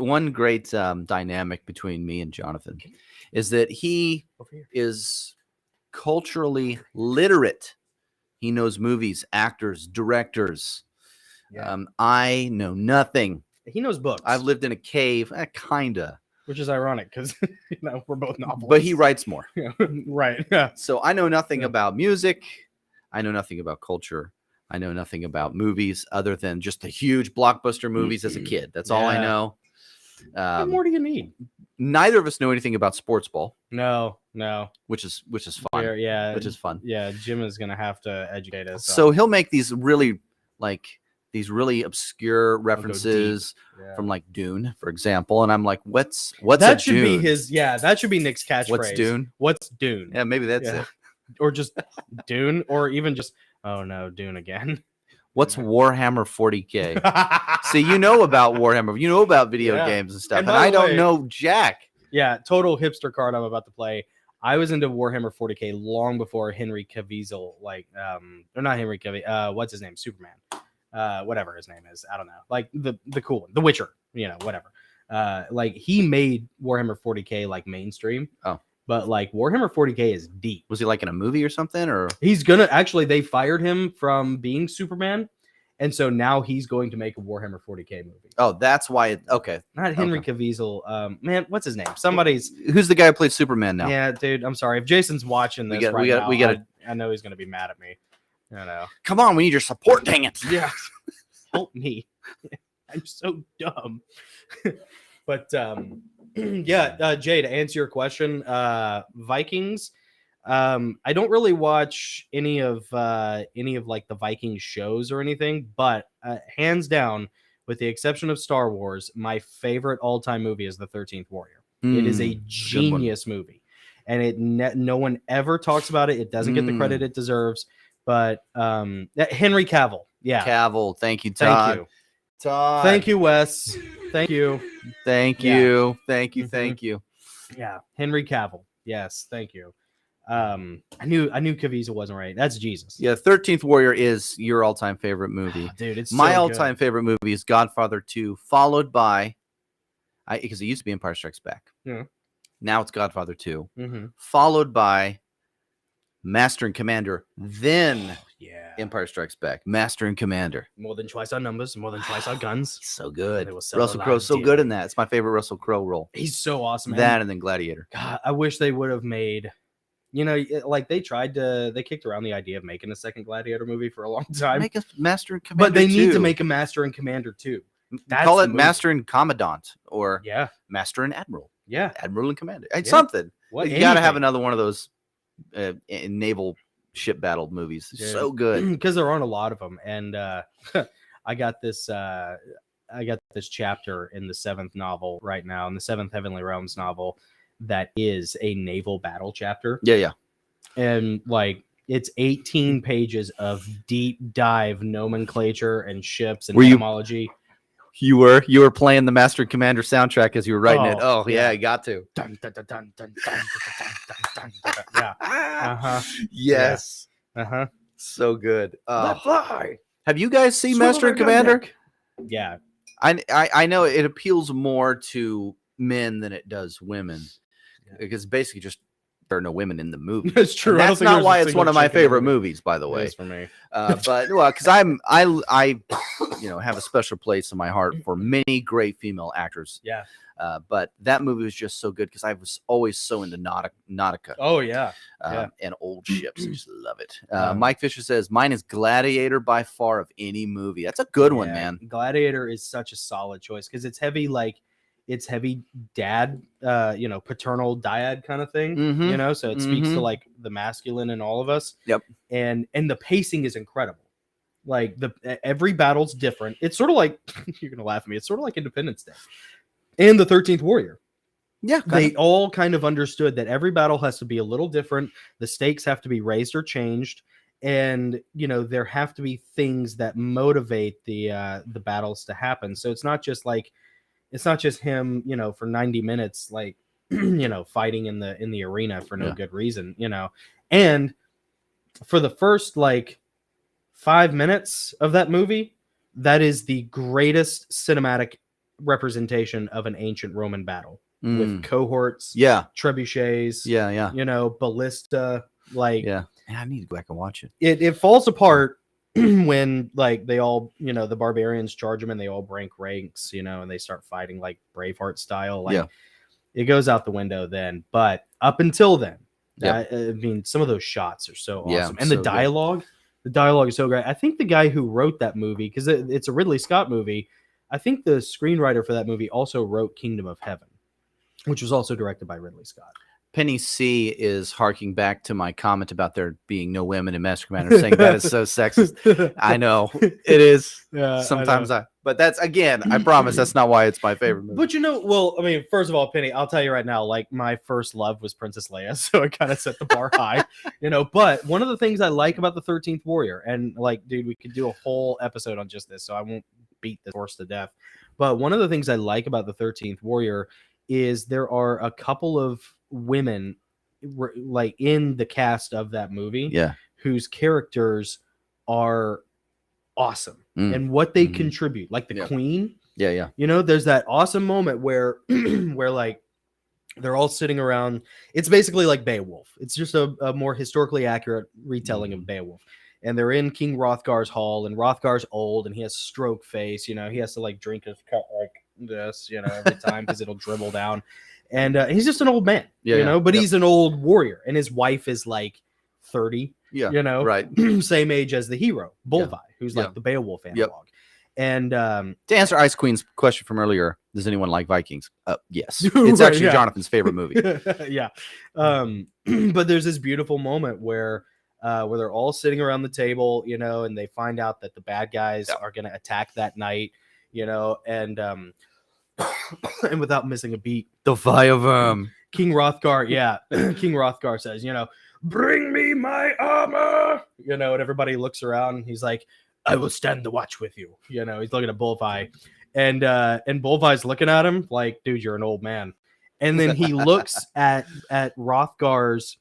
dynamic between me and Jonathan is that he is culturally literate. He knows movies, actors, directors. Yeah. I know nothing. He knows books. I've lived in a cave, kinda. which is ironic because we're both novelists. But he writes more. Yeah, right. Yeah. So I know nothing about music. I know nothing about culture. I know nothing about movies other than just the huge blockbuster movies as a kid. That's all I Yeah. know. What more do you need? Neither of us know anything about sports ball, No. which is fun. Yeah. Which is fun. Yeah. Jim is gonna have to educate us. So he'll make these really obscure deep. references Yeah. from like Dune, for example, and I'm like, what's that a should be Dune? his. Yeah, that should be Nick's catchphrase. What's Dune? What's Dune? Yeah, maybe that's Yeah. it. Or just Dune, or even just oh no, Dune again. What's Warhammer 40K? See, you know about Warhammer, you know about video Yeah. games and stuff, And and by I the don't way- know jack. Yeah, total hipster card I'm about to play. I was into Warhammer 40K long before Henry Cavill, or not Henry Cavill, what's his name? Superman. Whatever his name is. I don't know. Like the cool one, The Witcher, whatever. Like he made Warhammer 40K like mainstream. Oh. But like Warhammer 40K is deep. Was he like in a movie or something? Or He's gonna they fired him from being Superman. And so now he's going to make a Warhammer 40K movie. oh, that's why. Okay, Not Henry Cavill. Man, what's his name? Somebody's. who's the guy who played Superman now? Yeah, dude. I'm sorry. If Jason's watching this We gotta- I know he's gonna be mad at me. I know. Come on, we need your support. Dang it! Yeah. Help me. I'm so dumb. But Jay, to answer your question, Vikings. I don't really watch any of like the Vikings shows or anything, but hands down, with the exception of Star Wars, my favorite all-time movie is The 13th Warrior. It is a Good one. genius movie, and no one ever talks about it. It doesn't get the credit it deserves. But Henry Cavill, yeah, Cavill. Thank you, Todd. thank you, Todd. thank you, Wes, thank you, Thank Yeah. you. Thank you. Mhm. Thank you. yeah, Henry Cavill, yes, thank you. I knew Caviezel wasn't right. That's Jesus. Yeah, 13th Warrior is your all-time favorite movie. Dude, it's My so all-time favorite movie is Godfather 2, followed by because it used to be Empire Strikes Back. Yeah. Now it's Godfather 2, good. Mm-hmm. followed by Master and Commander, then Yeah, Empire Strikes Back. Master and Commander. more than twice our numbers, more than twice our guns. So good. They will sell Russell a lot Crowe's of so deer. good in that. It's my favorite Russell Crowe role. He's so awesome. man. That and then Gladiator. God, I wish they would have made. Like they kicked around the idea of making a second Gladiator movie for a long time, Make a Master and Commander but they need to 2. make a Master and Commander too. That's Call the it movie. Master and Commandant or Yeah, Master and Admiral. yeah. Admiral and Commander. It's Yeah. something. What You got to have anything. another one of those naval ship battle movies. It's so good. because there aren't a lot of them. And I got this chapter in the 7th novel right now, in the 7th Heavenly Realms novel, that is a naval battle chapter. Yeah, yeah. And like it's 18 pages of deep dive nomenclature and ships and Were you- etymology. You were playing the Master and Commander soundtrack as you were writing it. Oh, Oh yeah, yeah. you got to. Dun, dun, dun, dun, dun, dun, dun, dun, dun, dun, dun. Yeah. Uh-huh. Yes. Uh-huh. So good. Let fly. Have you guys seen Swivel Master and like a Commander? duck. Yeah. I know it appeals more to men than it does women. Because basically just there are no women in the movie. That's true. And I don't that's think not there's a why it's single one of my chick in the favorite movie. movies, by the It way. is for me. But well, because I have a special place in my heart for many great female actors. Yeah. But that movie was just so good because I was always so into Nautica Oh yeah. yeah. and old ships. I just love it. Um, Mike Fisher says mine is Gladiator by far of any movie. That's a good one, Yeah. man. Gladiator is such a solid choice because it's heavy, dad, paternal dyad kind of thing. Mhm. So it speaks to Mhm. like the masculine in all of us. Yep. And the pacing is incredible. Like every battle's different. It's sort of like you're gonna laugh at me. It's sort of like Independence Day and the 13th Warrior. Yeah, They all kind of understood that every battle has to be a little different. The stakes have to be raised or changed, and there have to be things that motivate the battles to happen. So it's not just him, for 90 minutes, like fighting in the arena for no Yeah. good reason, And for the first 5 minutes of that movie, that is the greatest cinematic representation of an ancient Roman battle with cohorts, yeah, trebuchets, yeah. ballista, Yeah. Man, I need to go back and watch it. it falls apart when they all the barbarians charge them and they all break ranks and they start fighting like Braveheart style. Yeah. it goes out the window then. But up until then, Yep. I mean, some of those shots are so awesome, Yeah, and so the dialogue. The dialogue is so great. I think the guy who wrote that movie, because it's a Ridley Scott movie, I think the screenwriter for that movie also wrote Kingdom of Heaven, which was also directed by Ridley Scott. Penny C is harking back to my comment about there being no women in Master Commander, saying that is so sexist. I know it is. Yeah, Sometimes but that's, again, I promise that's not why it's my favorite movie. But well, I mean, first of all, Penny, I'll tell you right now, like my first love was Princess Leia, so it kind of set the bar high, But one of the things I like about the 13th Warrior, and like, dude, we could do a whole episode on just this, so I won't beat this horse to death. But one of the things I like about the 13th Warrior is there are a couple of women like in the cast of that movie whose characters are awesome and what they contribute, like the queen. There's that awesome moment where where like they're all sitting around. It's basically like Beowulf. It's just a more historically accurate retelling of Beowulf. And they're in King Hrothgar's hall, and Hrothgar's old and he has stroke face. He has to like drink his cup like this, every time because it'll dribble down. And he's just an old man, but he's an old warrior, and his wife is like 30, right. Same age as the hero, Bolvi, who's like the Beowulf analog. And to answer Ice Queen's question from earlier, does anyone like Vikings? Yes. It's actually Jonathan's favorite movie. But there's this beautiful moment where they're all sitting around the table, and they find out that the bad guys are going to attack that night, and and without missing a beat, the five of them. King Hrothgar, King Hrothgar says, bring me my armor, and everybody looks around. And he's like, I will stand the watch with you. He's looking at Bullvi, and Bullvi's looking at him like, dude, you're an old man. And then he looks at Hrothgar's,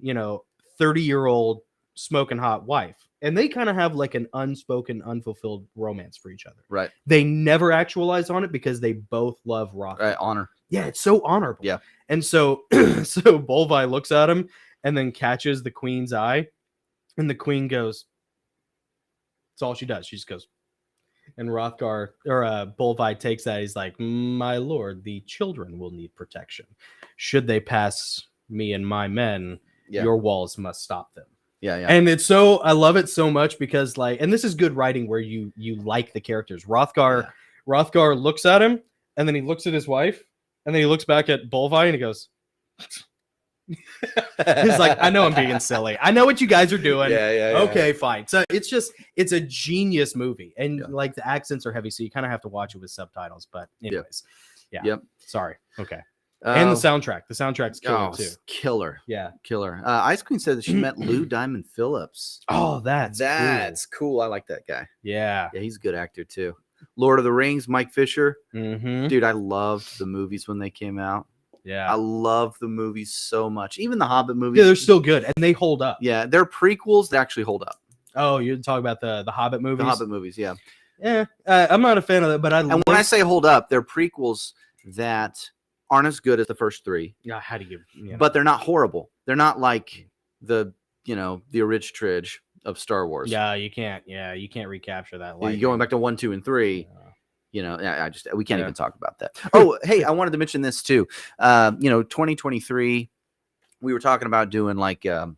30-year-old smoking hot wife. And they kind of have like an unspoken, unfulfilled romance for each other. Right. They never actualize on it because they both love Hrothgar. Right. Honor. Yeah, it's so honorable. Yeah. And so Bullvi looks at him and then catches the queen's eye. And the queen goes, that's all she does. She just goes. And Hrothgar or Bullvi takes that. He's like, my lord, the children will need protection. Should they pass me and my men, your walls must stop them. Yeah. And it's so, I love it so much because like, and this is good writing where you like the characters. Hrothgar looks at him and then he looks at his wife and then he looks back at Bullvi and he goes, he's like, I know I'm being silly. I know what you guys are doing. Okay, fine. So it's a genius movie. And like the accents are heavy, so you kind of have to watch it with subtitles. But anyways, sorry. Okay. And the soundtrack. The soundtrack's killer too. Killer. Yeah. Killer. Ice Queen said that she met Lou Diamond Phillips. Oh, that's cool. I like that guy. Yeah. Yeah, he's a good actor too. Lord of the Rings, Mike Fisher. Mm-hmm. Dude, I loved the movies when they came out. Yeah. I love the movies so much. Even the Hobbit movies. Yeah, they're still good and they hold up. Yeah, they're prequels that actually hold up. Oh, you're talking about the Hobbit movies? The Hobbit movies, yeah. Yeah, I'm not a fan of that, but when I say hold up, they're prequels that aren't as good as the first three. Yeah, how do you? But they're not horrible. They're not like the original trilogy of Star Wars. Yeah, you can't. Yeah, you can't recapture that. You're going back to 1, 2, and 3. We can't even talk about that. Oh, hey, I wanted to mention this too. 2023, we were talking about doing like a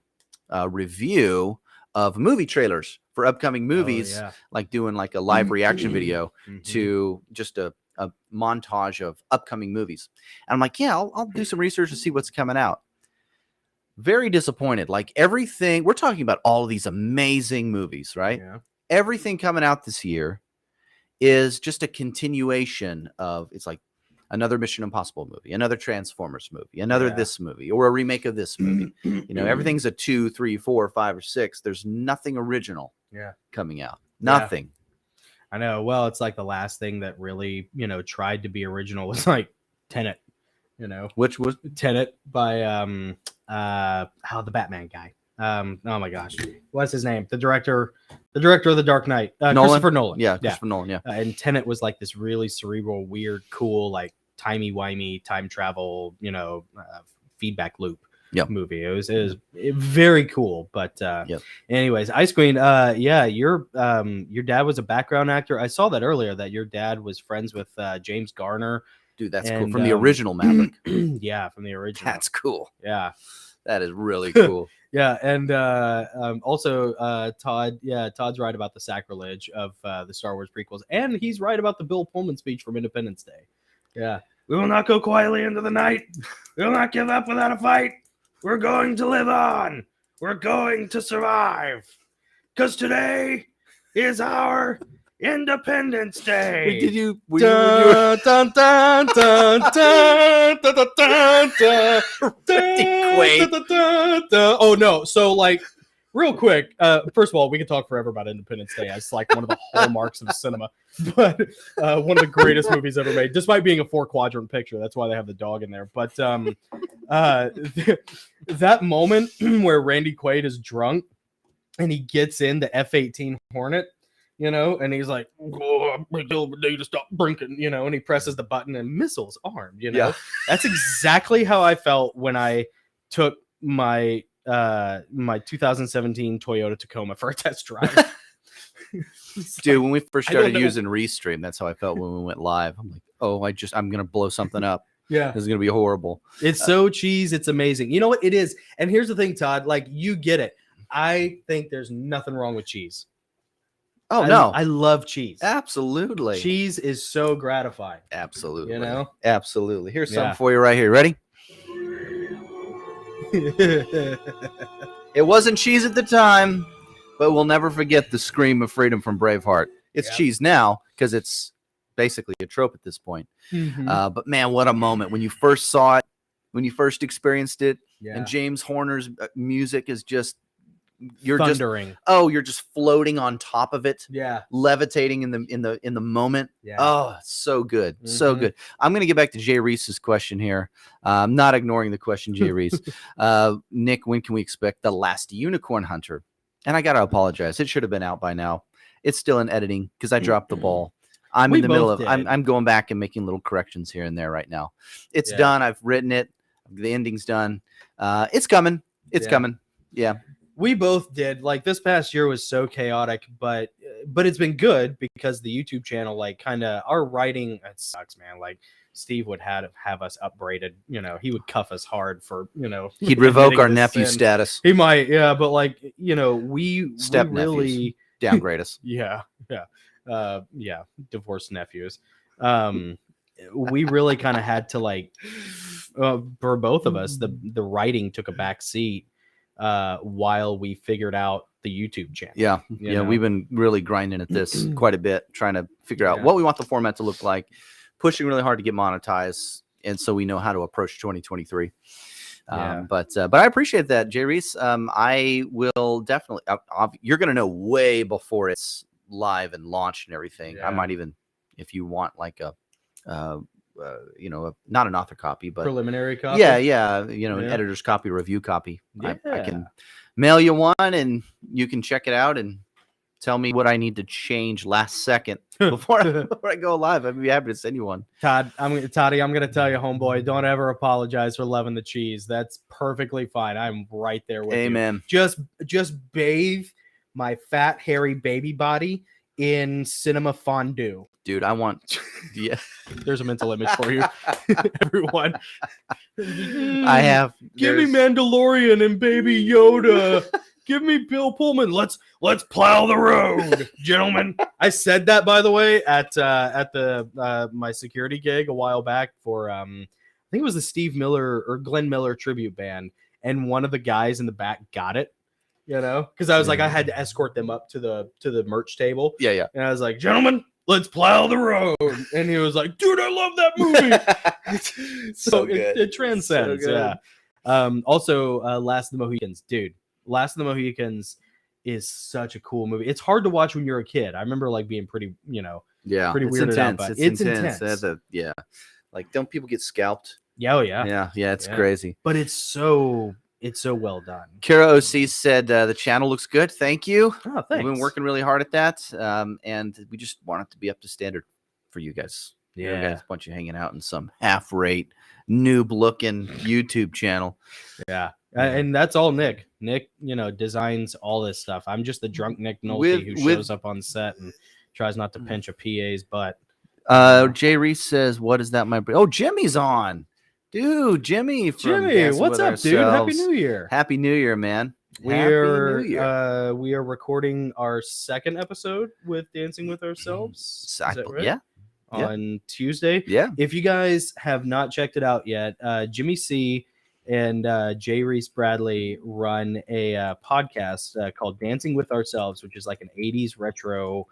review of movie trailers for upcoming movies, like doing like a live reaction video to just a montage of upcoming movies. And I'm like, yeah, I'll do some research to see what's coming out. Very disappointed. Like everything, we're talking about all of these amazing movies, right? Yeah. Everything coming out this year is just a continuation of, it's like another Mission Impossible movie, another Transformers movie, another this movie, or a remake of this movie. Everything's a 2, 3, 4, 5, or 6. There's nothing original coming out. Nothing. I know. Well, it's like the last thing that really, tried to be original was like Tenet, which was Tenet by the Batman guy. Oh my gosh, what's his name? The director of The Dark Knight, Christopher Nolan. Yeah, Christopher Nolan. Yeah, and Tenet was like this really cerebral, weird, cool, like timey-wimey time travel, feedback loop movie. It was very cool. But anyways, Ice Queen, your dad was a background actor. I saw that earlier that your dad was friends with James Garner. Dude, that's cool. And, From the original Maverick. Yeah, from the original. That's cool. Yeah. That is really cool. Yeah, and also Todd's right about the sacrilege of the Star Wars prequels, and he's right about the Bill Pullman speech from Independence Day. Yeah, We will not go quietly into the night. We will not give up without a fight. We're going to live on. We're going to survive. Because today is our Independence Day. Wait, did you? Dun, dun, dun, dun, dun, dun, dun, dun, dun, Quaid. dun, dun, dun. Oh no! So like, real quick. First of all, we could talk forever about Independence Day. It's like one of the hallmarks of cinema, but one of the greatest movies ever made, despite being a 4-quadrant picture. That's why they have the dog in there. But that moment where Randy Quaid is drunk and he gets in the F-18 Hornet. And he's like, "Oh, I need to stop drinking," and he presses the button and missiles armed, Yeah. That's exactly how I felt when I took my 2017 Toyota Tacoma for a test drive. Dude, when we first I don't started know. using Restream, that's how I felt when we went live. I'm like, oh, I'm going to blow something up. Yeah. This is going to be horrible. It's so cheese. It's amazing. You know what it is? And here's the thing, Todd, like you get it. I think there's nothing wrong with cheese. Oh, no. I love cheese. Absolutely. Cheese is so gratifying. Absolutely. Absolutely. Here's Yeah. something for you right here. Ready? It wasn't cheese at the time, but we'll never forget the scream of freedom from Braveheart. It's Yep. cheese now because it's basically a trope at this point. But man, what a moment when you first saw it, when you first experienced it, and James Horner's music is just you're thundering. you're just floating on top of it, Yeah. levitating in the moment. Yeah. Oh, it's so good, so Mhm. good. I'm gonna get back to Jay Reese's question here. I'm not ignoring the question, Jay Reese. Nick, when can we expect The Last Unicorn Hunter? And I gotta apologize. It should have been out by now. It's still in editing because I dropped the ball. I'm We in the middle both of. did. I'm going back and making little corrections here and there right now. It's Yeah. done. I've written it. The ending's done. It's coming. It's Yeah. coming. Yeah. We both did. Like this past year was so chaotic, but it's been good because the YouTube channel, like, kind of our writing. It sucks, man. Like Steve would have us upbraided. He would cuff us hard for He'd revoke admitting our this nephew sin. status. He might, yeah, but like we Step really Downgrade us. yeah, divorced nephews. We really kind of had to like for both of us, the writing took a back seat while we figured out the YouTube channel. Yeah. You know? We've been really grinding at this quite a bit, trying to figure out Yeah. what we want the format to look like, pushing really hard to get monetized, and so we know how to approach 2023. Yeah. But I appreciate that, Jay Reese. I will definitely. You're going to know way before it's live and launched and everything. Yeah. I might even, if you want, like a not an author copy, but Preliminary copy. yeah, an Yeah. editor's copy, review copy. I Yeah. can mail you one, and you can check it out and tell me what I need to change last second before I go live. I'd be happy to send you one. Toddy, I'm going to tell you, homeboy, don't ever apologize for loving the cheese. That's perfectly fine. I'm right there with you. Amen. Just bathe my fat, hairy baby body in cinema fondue. Dude, I want. Yeah, There's a mental image for you, everyone. I have. Give me there's- Mandalorian and Baby Yoda. Give me Bill Pullman. Let's plow the road, gentlemen. I said that, by the way, at the my security gig a while back for I think it was the Steve Miller or Glenn Miller tribute band, and one of the guys in the back got it, because I was like, I had to escort them up to the merch table, Yeah. and I was like, gentlemen, let's plow the road, and he was like, dude, I love that movie. So it good. transcends. So good. Yeah. Also, Last of the Mohicans, dude. Last of the Mohicans is such a cool movie. It's hard to watch when you're a kid. I remember like being pretty, Yeah, pretty it's weirded out intense. by it. It's It's intense. intense. Like, don't people get scalped? Yeah, oh yeah. Yeah, it's Yeah. crazy. But it's so well done. Kira OC said the channel looks good. Thank you. Oh, We've thanks. been working really hard at that, and we just want it to be up to standard for you guys. You Yeah. guys want you hanging out in some half-rate, noob-looking YouTube channel. Yeah. And that's all Nick. Nick, designs all this stuff. I'm just the drunk Nick Nolte who With- shows up on set and tries not to pinch a PA's butt. Jay Reese says, "What is that, my bro?" Oh, Jimmy's on, dude. Jimmy, from Jimmy, Dancing what's with up, dude? Happy Ourselves. New Year. Happy New Year, man. We Happy New Year. are recording our second episode with Dancing with Ourselves. Is that right? Yeah. On Tuesday. Yeah. If you guys have not checked it out yet, Jimmy C and Jay Reese Bradley run a podcast called Dancing with Ourselves, which is like an 80s retro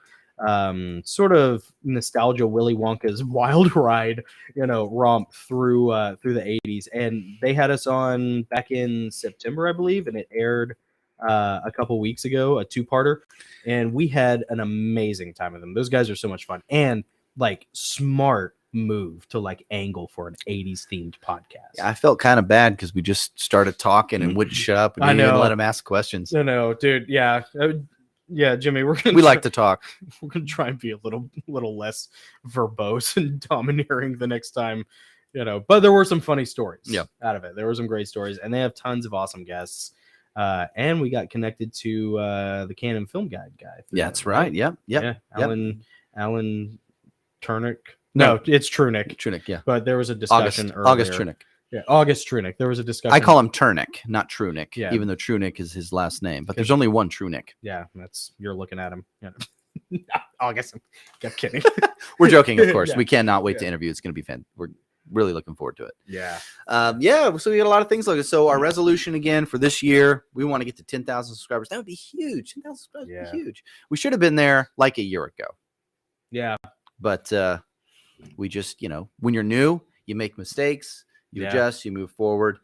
sort of nostalgia Willy Wonka's wild ride, romp through the 80s. And they had us on back in September, I believe, and it aired a couple weeks ago, a two-parter, and we had an amazing time with them. Those guys are so much fun and like smart move to like angle for an 80s themed podcast. Yeah, I felt kind of bad because we just started talking and wouldn't shut up and didn't even let him ask questions. No, dude. Yeah. Yeah, Jimmy, we like to talk. We're gonna try and be a little less verbose and domineering the next time, But there were some funny stories out of it. There were some great stories, and they have tons of awesome guests. And we got connected to the Canon Film Guide guy. Yeah, that's right. Yep. Yeah, Alan Turnick. No, it's Trunick. Trunick, yeah. But there was a discussion earlier. August Trunick. Yeah, August Trunick. There was a discussion. I call him Turnick, not Trunick, Yeah. even though Trunick is his last name. But there's only one Trunick. Yeah, you're looking at him. August. I'm kidding. We're joking, of course. Yeah. We cannot wait to interview. It's going to be fun. We're really looking forward to it. Yeah. So we got a lot of things like this. So our resolution again for this year, we want to get to 10,000 subscribers. That would be huge. 10,000 subscribers would be huge. We should have been there like a year ago. Yeah. But we just, when you're new, you make mistakes, you adjust, you move forward.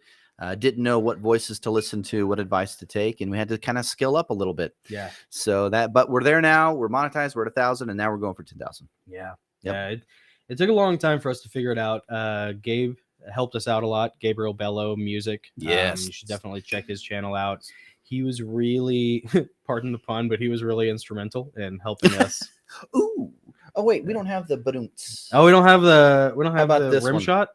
Didn't know what voices to listen to, what advice to take, and we had to kind of skill up a little bit. Yeah. So but we're there now. We're monetized. We're at 1,000, and now we're going for 10,000. Yeah. Yep. Yeah. It took a long time for us to figure it out. Gabe helped us out a lot. Gabriel Bello Music. Yes. You should definitely check his channel out. He was really, pardon the pun, but he was really instrumental in helping us. Ooh. Oh wait, we don't have the badoonts. Oh, we don't have the this rim one? shot.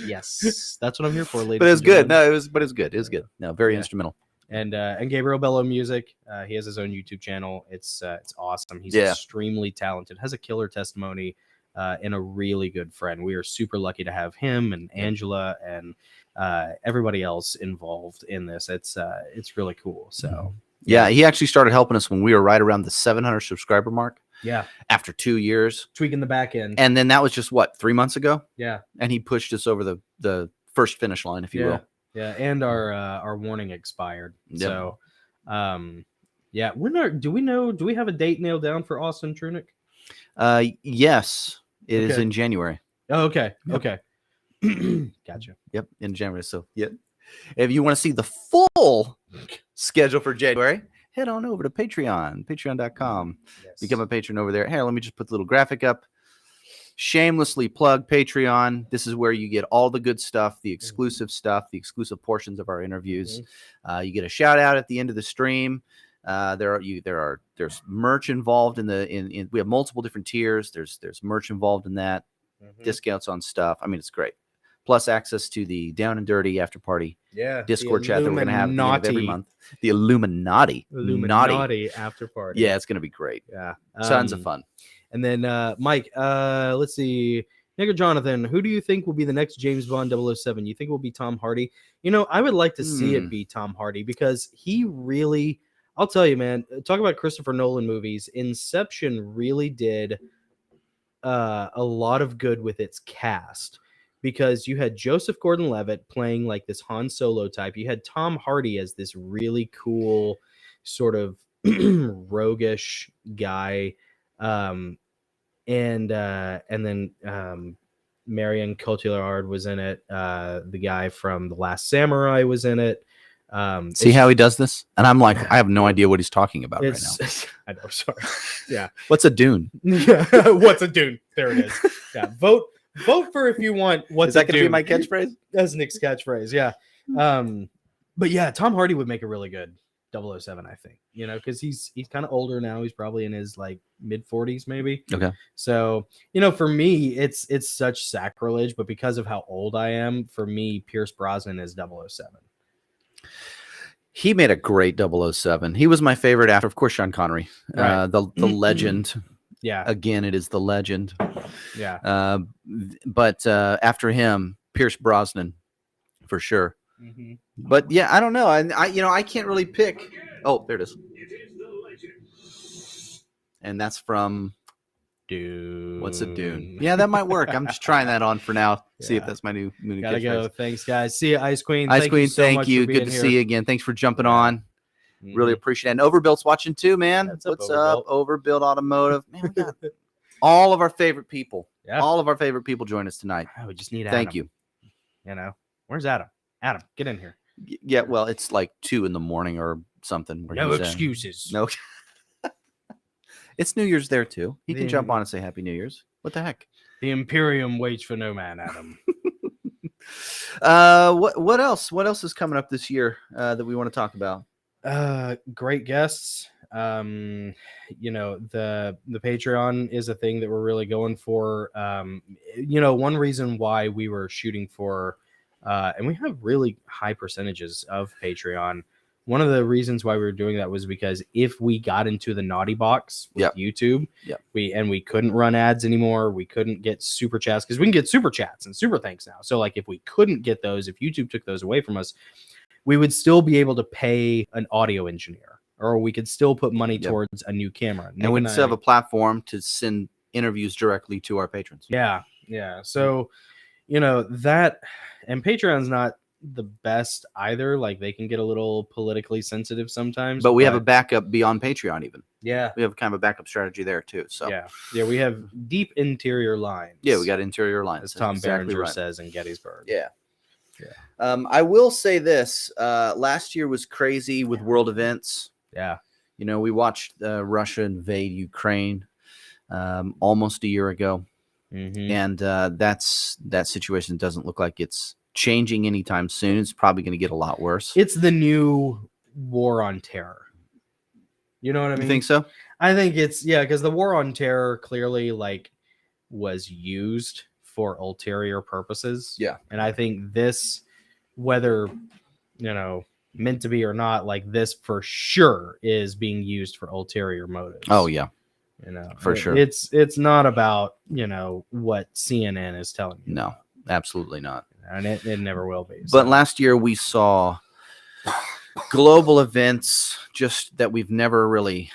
Yes, that's what I'm here for, ladies. But it was and good. gentlemen. No, it was good. It was good. No, very instrumental. And Gabriel Bello Music, he has his own YouTube channel. It's awesome. He's extremely talented. Has a killer testimony, and a really good friend. We are super lucky to have him and Angela and everybody else involved in this. It's really cool. So yeah, he actually started helping us when we were right around the 700 subscriber mark. Yeah, after 2 years, tweaking the back end, and then that was just 3 months ago. Yeah, and he pushed us over the first finish line, if you will. Yeah, and our warning expired. Yep. So, do we have a date nailed down for Austin Trunick? Yes, it is in January. Oh, okay. Yep. Okay. Gotcha. Yep, in January. So, if you want to see the full schedule for January, head on over to patreon.com. Yes. Become a patron over there. Here, let me just put the little graphic up. Shamelessly plug Patreon. This is where you get all the good stuff, the exclusive stuff, the exclusive portions of our interviews. You get a shout out at the end of the stream. There's merch involved in we have multiple different tiers. There's merch involved in that. Discounts on stuff. I mean, it's great. Plus access to the Down and Dirty after party Discord chat that we're going to have at the end of every month. The Illuminati after party. Yeah, it's going to be great. Yeah. Tons of fun. And then Mike, let's see. Nick or Jonathan, who do you think will be the next James Bond 007? You think it will be Tom Hardy? I would like to see it be Tom Hardy because he really, I'll tell you, man, talk about Christopher Nolan movies. Inception really did a lot of good with its cast. Because you had Joseph Gordon-Levitt playing like this Han Solo type. You had Tom Hardy as this really cool sort of roguish guy. And then Marion Cotillard was in it. The guy from The Last Samurai was in it. See how he does this? And I'm like, I have no idea what he's talking about right now. I know, sorry. Yeah. What's a dune? Yeah. What's a dune? There it is. Yeah. Vote for if you want. Is that going to be my catchphrase? That's Nick's catchphrase. Yeah. But yeah, Tom Hardy would make a really good 007, I think, because he's kind of older now. He's probably in his like mid 40s, maybe. Okay. So, for me, it's such sacrilege, but because of how old I am, for me, Pierce Brosnan is 007. He made a great 007. He was my favorite after, of course, Sean Connery. Right. The legend. Yeah. Again, it is the legend. Yeah. But after him, Pierce Brosnan, for sure. Mhm. But yeah, I don't know. I can't really pick. Oh, there it is. And that's from Dune. What's a Dune? Yeah, that might work. I'm just trying that on for now. See if Yeah. that's my new Gotta go. catchphrase. Thanks, guys. See you, Ice Queen. Ice Queen, so thank much you. for being Good to here. see you again. Thanks for jumping Yeah. on. Really Mhm. appreciate it. And Overbuilt's watching too, man. What's up, What's up, Overbuilt? Overbuilt Automotive? Man, we got all of our favorite people. Yeah. All of our favorite people join us tonight. Oh, we just need Adam. Thank you. You know, where's Adam? Adam, get in here. Yeah, well, it's like 2 a.m. or something. where No he's in. excuses. No. It's New Year's there too. He can The- jump on and say Happy New Year's. What the heck? The Imperium waits for no man, Adam. What else? What else is coming up this year that we want to talk about? Great guests. The Patreon is a thing that we're really going for. One reason why we were shooting for and we have really high percentages of Patreon. One of the reasons why we were doing that was because if we got into the naughty box with YouTube, we couldn't run ads anymore, we couldn't get super chats, because we can get super chats and super thanks now. So like if we couldn't get those, if YouTube took those away from us, we would still be able to pay an audio engineer, or we could still put money towards a new camera. And we'd still have a platform to send interviews directly to our patrons. Yeah. So, that, and Patreon's not the best either. Like they can get a little politically sensitive sometimes. But we have a backup beyond Patreon even. Yeah. We have kind of a backup strategy there too. So yeah, we have deep interior lines. Yeah, we got interior lines. As Tom exactly Berenger right. says in Gettysburg. Yeah. I will say this. Last year was crazy with world events. Yeah. We watched Russia invade Ukraine almost a year ago. Mhm. And that situation doesn't look like it's changing anytime soon. It's probably going to get a lot worse. It's the new war on terror. You know what I mean? You think so? I think it's, because the war on terror clearly was used for ulterior purposes. Yeah. And I think this, whether, meant to be or not, this for sure is being used for ulterior motives. Oh, yeah. For sure. It's not about, what CNN is telling you. No, absolutely not. And it never will be. But last year we saw global events just that we've never really,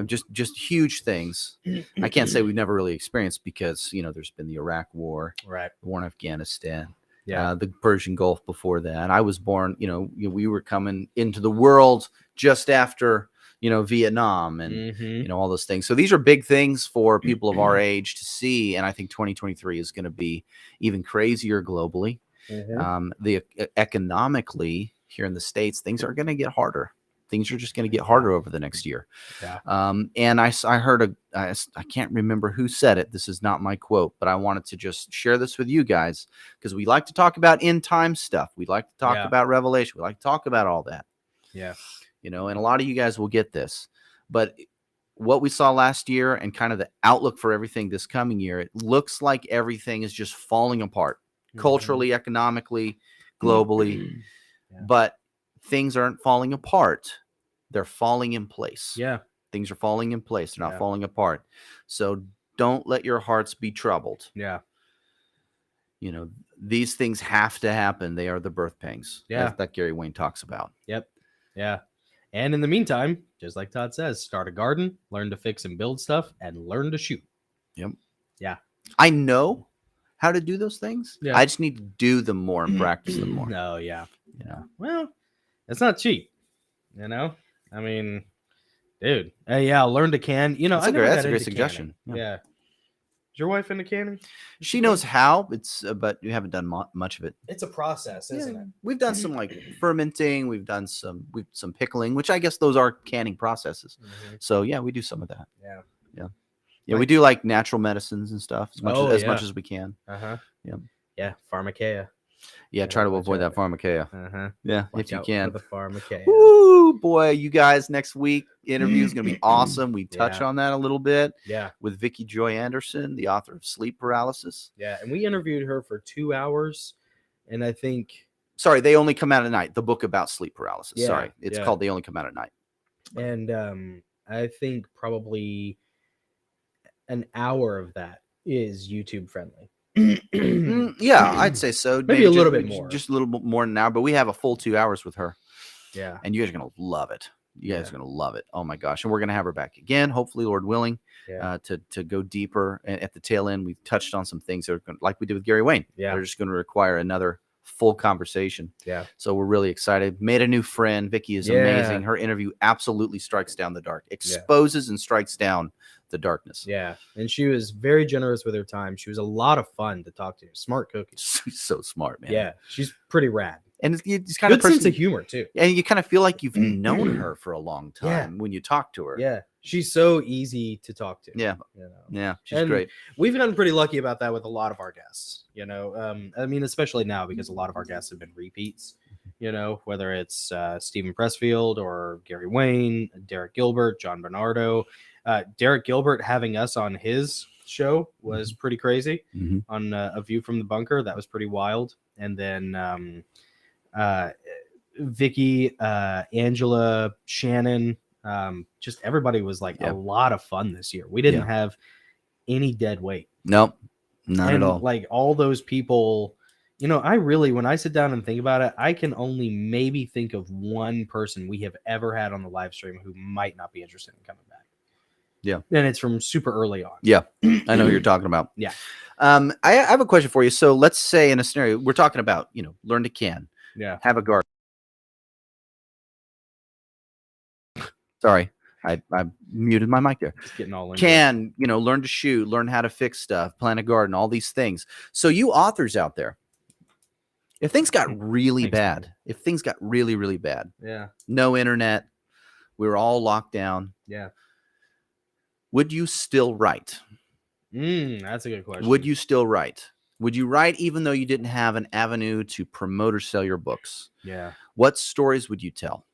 just huge things. I can't say we've never really experienced because, there's been the Iraq War, right? The war in Afghanistan, the Persian Gulf before that. I was born, we were coming into the world just after, Vietnam and, all those things. So these are big things for people of our age to see. And I think 2023 is going to be even crazier globally. Economically here in the States, things are going to get harder. Things are just going to get harder over the next year. Yeah. And I heard I can't remember who said it. This is not my quote, but I wanted to just share this with you guys because we like to talk about end time stuff. We like to talk about Revelation. We like to talk about all that. Yeah. And a lot of you guys will get this, but what we saw last year and kind of the outlook for everything this coming year, it looks like everything is just falling apart culturally, economically, globally, but things aren't falling apart. They're falling in place. Yeah. Things are falling in place. They're not falling apart. So don't let your hearts be troubled. Yeah. These things have to happen. They are the birth pangs. Yeah. That Gary Wayne talks about. Yep. Yeah. And in the meantime, just like Todd says, start a garden, learn to fix and build stuff, and learn to shoot. Yep. Yeah. I know how to do those things. Yeah. I just need to do them more and practice them more. Oh, yeah. Well, it's not cheap. I mean, dude. Learn to can. That's I a never great, got that's a great into suggestion. canning. Yeah. Is your wife into canning? She knows how, but we haven't done much of it. It's a process, isn't it? We've done some fermenting. We've done some pickling, which I guess those are canning processes. So yeah, we do some of that. Yeah. We do natural medicines and stuff as much as we can. Yeah. Pharmakeia. Yeah, try to avoid that pharmakeia. Yeah, Watch if you out can. for the pharmakeia. Woo, boy, you guys, next week interview is going to be awesome. We touch on that a little bit. Yeah. With Vicki Joy Anderson, the author of Sleep Paralysis. Yeah, and we interviewed her for 2 hours, and I think Sorry, They Only Come Out at Night. The book about sleep paralysis. Yeah, Sorry, it's yeah. called They Only Come Out at Night. And I think probably an hour of that is YouTube friendly. Yeah, I'd say so. Maybe a little bit more. Just a little bit more than an hour. But we have a full 2 hours with her, Yeah. and you guys are gonna love it. You guys Yeah. are gonna love it. Oh my gosh! And we're gonna have her back again, hopefully, Lord willing, Yeah. to go deeper. And at the tail end, we touched on some things that are gonna, like we did with Gary Wayne. Yeah. They're just going to require another full conversation. Yeah. So we're really excited. Made a new friend. Vicky is Yeah. amazing. Her interview absolutely strikes down the dark, exposes and strikes down the darkness. Yeah. And she was very generous with her time. She was a lot of fun to talk to. Smart cookie. She's so smart, man. Yeah. She's pretty rad. And it's kind Good of person, sense of humor too. and you kind of feel like you've known her for a long time when you talk to her. Yeah. She's so easy to talk to. Yeah. You know? Yeah. She's And great. We've gotten pretty lucky about that with a lot of our guests, you know. I mean, especially now because a lot of our guests have been repeats, you know, whether it's Stephen Pressfield or Gary Wayne, Derek Gilbert, John Bernardo. Derek Gilbert having us on his show was pretty crazy. Mhm. On A View from the Bunker. That was pretty wild. And then Vicky, Angela, Shannon, just everybody was like a lot of fun this year. We didn't have any dead weight. Nope, not And at all. like all those people, you know, I really, when I sit down and think about it, I can only maybe think of one person we have ever had on the live stream who might not be interested in coming back. Yeah. And it's from super early on. Yeah, I know who you're talking about. Yeah. I have a question for you. So let's say in a scenario, we're talking about, you know, learn to can. Yeah. Have a garden. Sorry, I muted my mic there. Just getting all in. Can, you know, learn to shoot, learn how to fix stuff, plant a garden, all these things. So you authors out there, if things got really bad, if things got really, really bad, Yeah. no internet, we were all locked down, Yeah. would you still write? That's a good question. Would you still write? Would you write even though you didn't have an avenue to promote or sell your books? Yeah. What stories would you tell?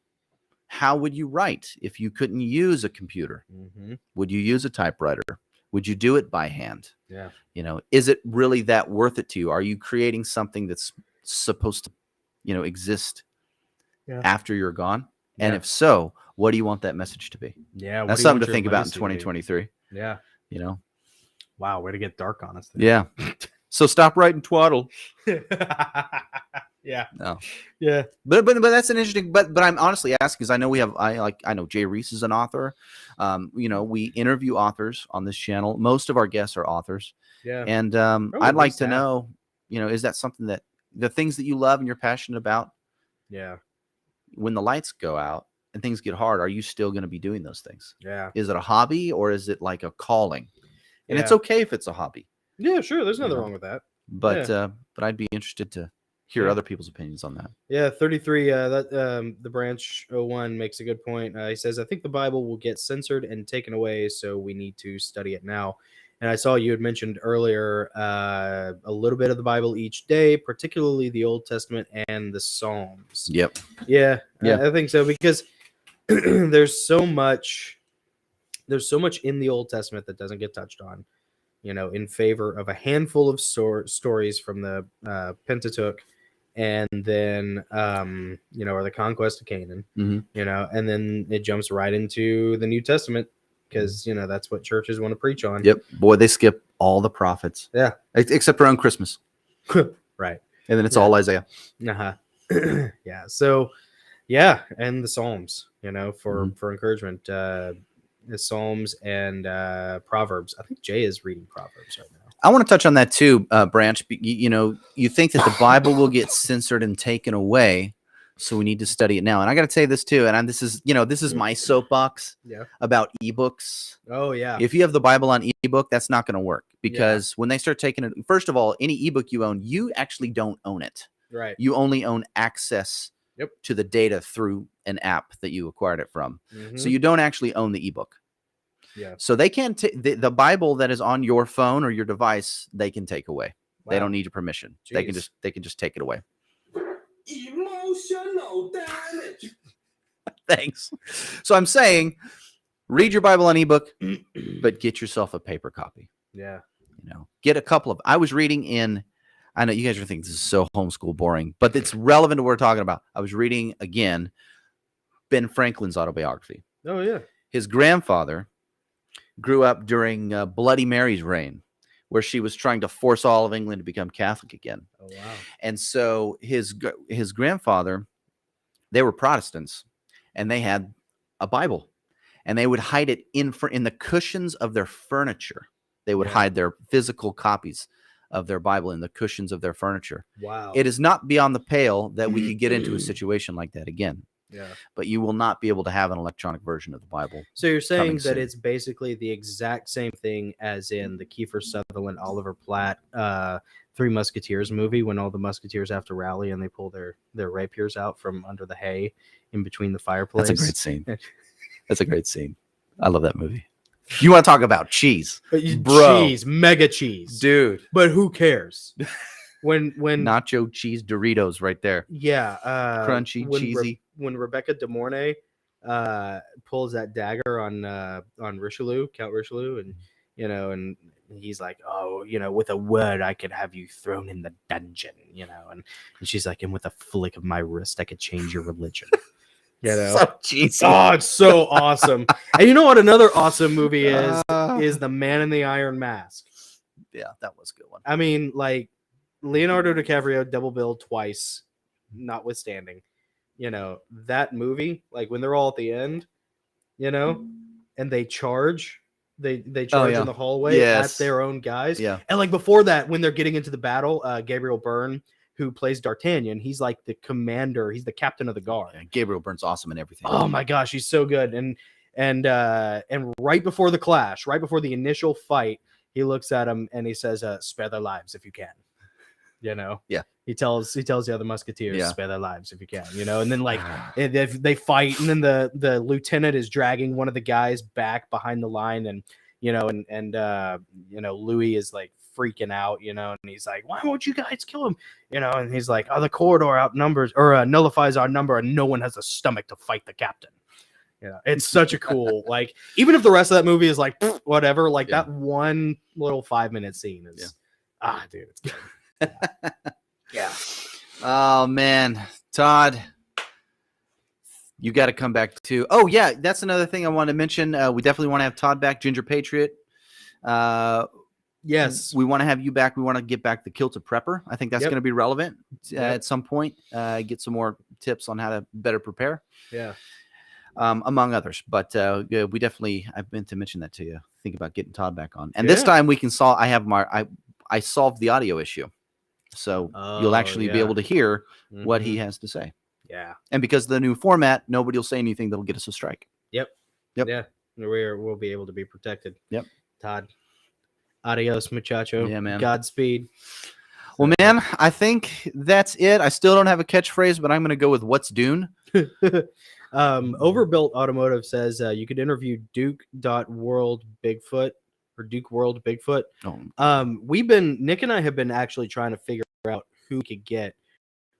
How would you write if you couldn't use a computer? Mm-hmm. Would you use a typewriter? Would you do it by hand? Yeah. You know, is it really that worth it to you? Are you creating something that's supposed to, you know, exist after you're gone? And if so, what do you want that message to be? Yeah. That's something to think about in 2023. Yeah. You know? Wow. Way to get dark on us. Yeah. So stop writing twaddle. Yeah. No. Yeah. But that's an interesting. But I'm honestly asking because I know we have. I know Jay Reese is an author. You know, we interview authors on this channel. Most of our guests are authors. Yeah. And I'd like to know, you know, is that something that the things that you love and you're passionate about? Yeah. When the lights go out and things get hard, are you still going to be doing those things? Yeah. Is it a hobby or is it like a calling? And it's Yeah. okay if it's a hobby. Yeah. Sure. There's nothing know. wrong with that. But I'd be interested to hear other people's opinions on that. Yeah, 33. The branch 01 makes a good point. He says, "I think the Bible will get censored and taken away, so we need to study it now." And I saw you had mentioned earlier a little bit of the Bible each day, particularly the Old Testament and the Psalms. Yep. Yeah, Yeah. I think so because there's so much in the Old Testament that doesn't get touched on. You know, in favor of a handful of stories from the Pentateuch. And then, you know, or the conquest of Canaan, Mhm. you know, and then it jumps right into the New Testament because, you know, that's what churches want to preach on. Yep. Boy, they skip all the prophets. Yeah. Except around Christmas. Right. And then it's all Isaiah. Uh-huh. Yeah. So, yeah. And the Psalms, you know, for encouragement, the Psalms and Proverbs. I think Jay is reading Proverbs right now. I want to touch on that too, Branch. You know, you think that the Bible will get censored and taken away, so we need to study it now. And I got to say this too, and this is my soapbox about ebooks. Oh yeah. If you have the Bible on ebook, that's not going to work because when they start taking it, first of all, any ebook you own, you actually don't own it. Right. You only own access to the data through an app that you acquired it from. So you don't actually own the ebook. Yeah. So they can the Bible that is on your phone or your device, they can take away. They don't need your permission. They can just take it away. Emotional damage. Thanks. So I'm saying, read your Bible on ebook, but get yourself a paper copy. Yeah. You know, get a couple of. I was reading in I know you guys are thinking this is so homeschool boring, but it's relevant to what we're talking about. I was reading again Ben Franklin's autobiography. Oh yeah. His grandfather grew up during Bloody Mary's reign, where she was trying to force all of England to become Catholic again. Oh wow. And so his grandfather, they were Protestants, and they had a Bible, and they would hide it in the cushions of their furniture. They would hide their physical copies of their Bible in the cushions of their furniture. Wow. It is not beyond the pale that we could get into a situation like that again. Yeah. But you will not be able to have an electronic version of the Bible. So you're saying that soon. it's basically the exact same thing as in the Kiefer Sutherland, Oliver Platt, Three Musketeers movie, when all the Musketeers have to rally and they pull their rapiers out from under the hay in between the fireplace. That's a great scene. That's a great scene. I love that movie. You want to talk about cheese, bro? Cheese, mega cheese, dude. But who cares? When nacho cheese Doritos right there. Yeah, crunchy, cheesy. When Rebecca De Mornay pulls that dagger on Richelieu, Count Richelieu, and and he's like, oh, with a word I could have you thrown in the dungeon, and she's like, and with a flick of my wrist I could change your religion. So cheesy. Oh, it's so awesome. And you know what another awesome movie is The Man in the Iron Mask. Yeah, that was a good one. I mean, like, Leonardo DiCaprio double billed twice, notwithstanding, that movie, like when they're all at the end, and they charge in the hallway at their own guys. Yeah. And like before that, when they're getting into the battle, Gabriel Byrne, who plays D'Artagnan, he's like the commander, he's the captain of the guard. Yeah, Gabriel Byrne's awesome in everything. Oh my gosh, he's so good. And right before the clash, right before the initial fight, he looks at him and he says, spare their lives if you can. Yeah. He tells the other musketeers, spare their lives if you can, and then like they fight, and then the lieutenant is dragging one of the guys back behind the line, and Louis is like freaking out, and he's like, why won't you guys kill him? And he's like, oh, the corridor outnumbers or nullifies our number, and no one has the stomach to fight the captain. It's such a cool, like, even if the rest of that movie is like whatever, like that one little 5-minute scene is dude, it's good. Yeah. Oh man, Todd, you got to come back too. Oh yeah, that's another thing I want to mention. We definitely want to have Todd back, Ginger Patriot. Yes, we want to have you back. We want to get back the Kilted Prepper. I think that's going to be relevant at some point. Get some more tips on how to better prepare. Yeah. Among others, but we definitely, I've meant to mention that to you. Think about getting Todd back on, and this time we can solve. I solved the audio issue, so you'll actually be able to hear what he has to say. Yeah, and because of the new format, nobody will say anything that'll get us a strike. Yep. Yeah, we'll be able to be protected. Yep. Todd, adios, muchacho. Yeah, man. Godspeed. Well, man, I think that's it. I still don't have a catchphrase, but I'm going to go with "What's Dune." Overbuilt Automotive says you could interview Duke.World Bigfoot or Duke World Bigfoot. Nick and I have been actually trying to figure out who we could get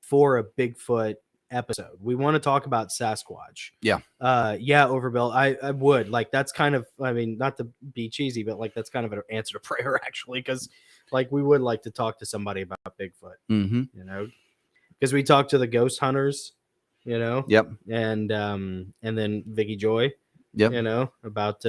for a Bigfoot episode. We want to talk about Sasquatch. Yeah. Overbuilt. I would, like, that's kind of, I mean, not to be cheesy, but like that's kind of an answer to prayer actually, because like we would like to talk to somebody about Bigfoot. Because we talked to the ghost hunters. Yep. And then Vicky Joy, yep. About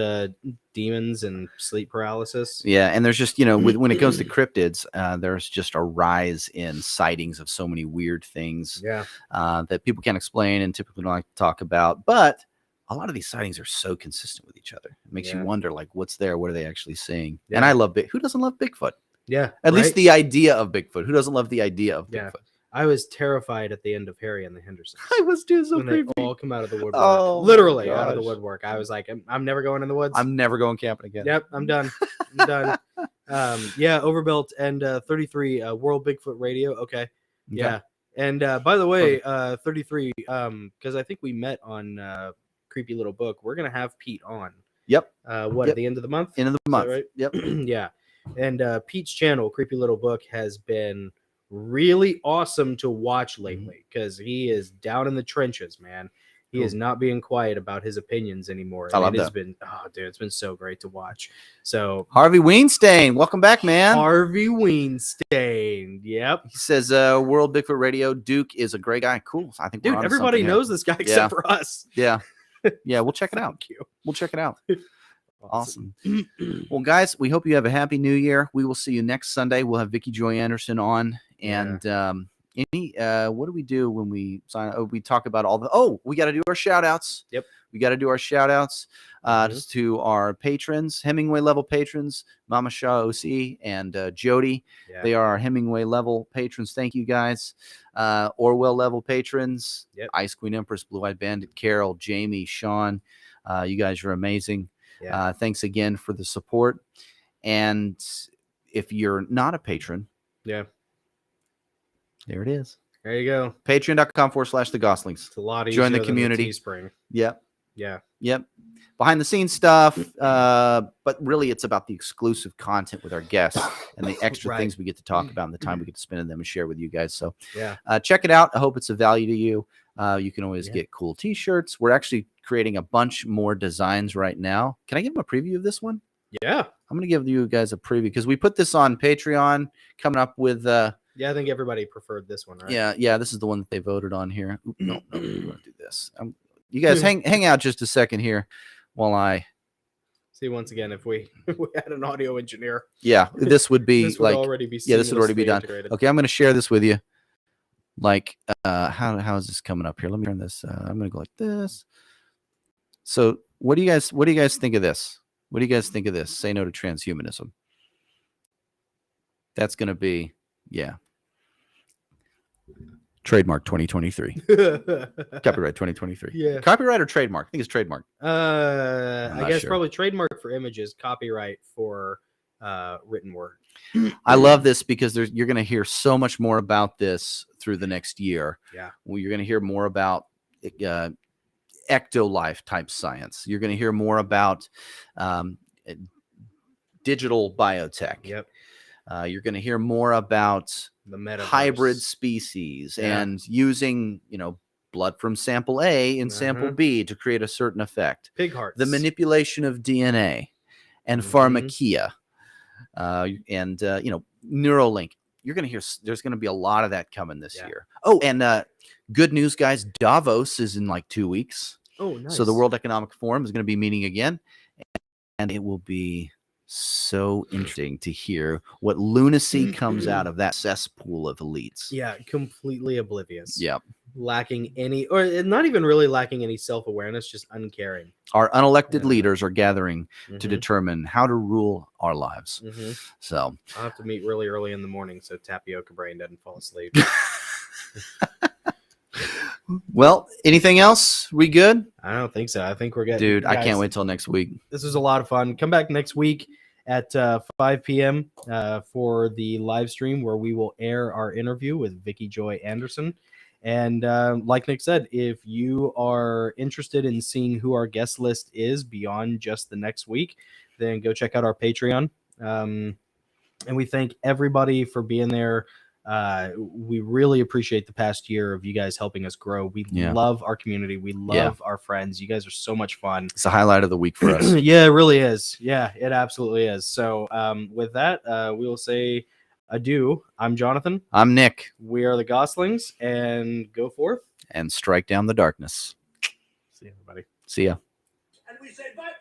demons and sleep paralysis. Yeah, and there's just, when it comes to cryptids, there's just a rise in sightings of so many weird things that people can't explain and typically don't like to talk about. But a lot of these sightings are so consistent with each other. It makes you wonder, like, what's there? What are they actually seeing? Yeah. And I love who doesn't love Bigfoot? Yeah. At least the idea of Bigfoot. Who doesn't love the idea of Bigfoot? I was terrified at the end of Harry and the Hendersons. I was too, so when creepy. They all come out of the woodwork. Oh, literally out of the woodwork. I was like, I'm never going in the woods. I'm never going camping again. Yep, I'm done. I'm done. Overbuilt and 33 World Bigfoot Radio. Okay. Yeah. And by the way, 33, because I think we met on Creepy Little Book. We're gonna have Pete on. Yep. At the end of the month? End of the month. Right? Yep. Yeah. And Pete's channel, Creepy Little Book, has been really awesome to watch lately because he is down in the trenches, man. He is not being quiet about his opinions anymore. I love It has that. been, oh, dude, it's been so great to watch. So Harvey Weinstein, welcome back, man. Harvey Weinstein. Yep. He says, World Bigfoot Radio, Duke is a great guy. Cool. I think we're Dude, onto everybody something here. knows this guy except for us. Yeah. Yeah, we'll check it out. Thank you. We'll check it out. Awesome. Well, guys, we hope you have a happy new year. We will see you next Sunday. We'll have Vicky Joy Anderson on. And what do we do when we sign? Oh, we talk about all the, we got to do our shout outs. Yep. We got to do our shout outs just to our patrons, Hemingway level patrons, Mama Shaw OC and Jody. Yeah. They are our Hemingway level patrons. Thank you, guys. Orwell level patrons, Yep. Ice Queen Empress, Blue Eyed Bandit, Carol, Jamie, Sean. You guys are amazing. Yeah. Thanks again for the support. And if you're not a patron, Yeah. there it is. There you go. Patreon.com/the Goslings. It's a lot easier Join the than community. Teespring. Yep. Yeah. Yep. Behind the scenes stuff. But really, it's about the exclusive content with our guests and the extra Right. things we get to talk about and the time we get to spend in them and share with you guys. So Yeah. check it out. I hope it's of value to you. You can always Yeah. get cool t-shirts. We're actually creating a bunch more designs right now. Can I give them a preview of this one? Yeah. I'm going to give you guys a preview because we put this on Patreon coming up with Yeah. I think everybody preferred this one, right? yeah, this is the one that they voted on here. Oop, no, we want to do this. You guys hang out just a second here while I See, once again, if we had an audio engineer, this would be this would like already be this would already be seamlessly done. integrated. Okay, I'm going to share this with you. Like how is this coming up here? Let me turn this. I'm going to go like this. So, what do you guys think of this? What do you guys think of this? Say no to transhumanism. That's going to be trademark 2023. Copyright 2023. Yeah. Copyright or trademark? I think it's trademark. I not guess sure. probably trademark for images, copyright for written word. I love this because you're going to hear so much more about this through the next year. Yeah. Well, you're going to hear more about ecto-life type science. You're going to hear more about digital biotech. Yep. You're going to hear more about The metaverse. hybrid species and using, blood from sample A and sample B to create a certain effect. Pig hearts. The manipulation of DNA and pharmakia and Neuralink. You're going to hear there's going to be a lot of that coming this year. Oh, and good news, guys. Davos is in like 2 weeks. Oh, nice. So the World Economic Forum is going to be meeting again. And it will be so interesting to hear what lunacy comes out of that cesspool of elites. Yeah, completely oblivious. Yep. Lacking any, or not even really lacking any self-awareness, just uncaring. Our unelected leaders are gathering to Mhm. determine how to rule our lives. Mhm. So I'll have to meet really early in the morning so tapioca brain doesn't fall asleep. well, anything else? We good? I don't think so. I think we're good. Dude, I Guys, can't wait till next week. This was a lot of fun. Come back next week at 5 p.m. For the live stream where we will air our interview with Vicky Joy Anderson. And like Nick said, if you are interested in seeing who our guest list is beyond just the next week, then go check out our Patreon. And we thank everybody for being there. We really appreciate the past year of you guys helping us grow. We love our community. We love our friends. You guys are so much fun. It's the highlight of the week for us. Yeah, it really is. Yeah, it absolutely is. So with that, we will say adieu. I'm Jonathan. I'm Nick. We are the Goslings, and go forth and strike down the darkness. See you, everybody. See ya. And we say bye.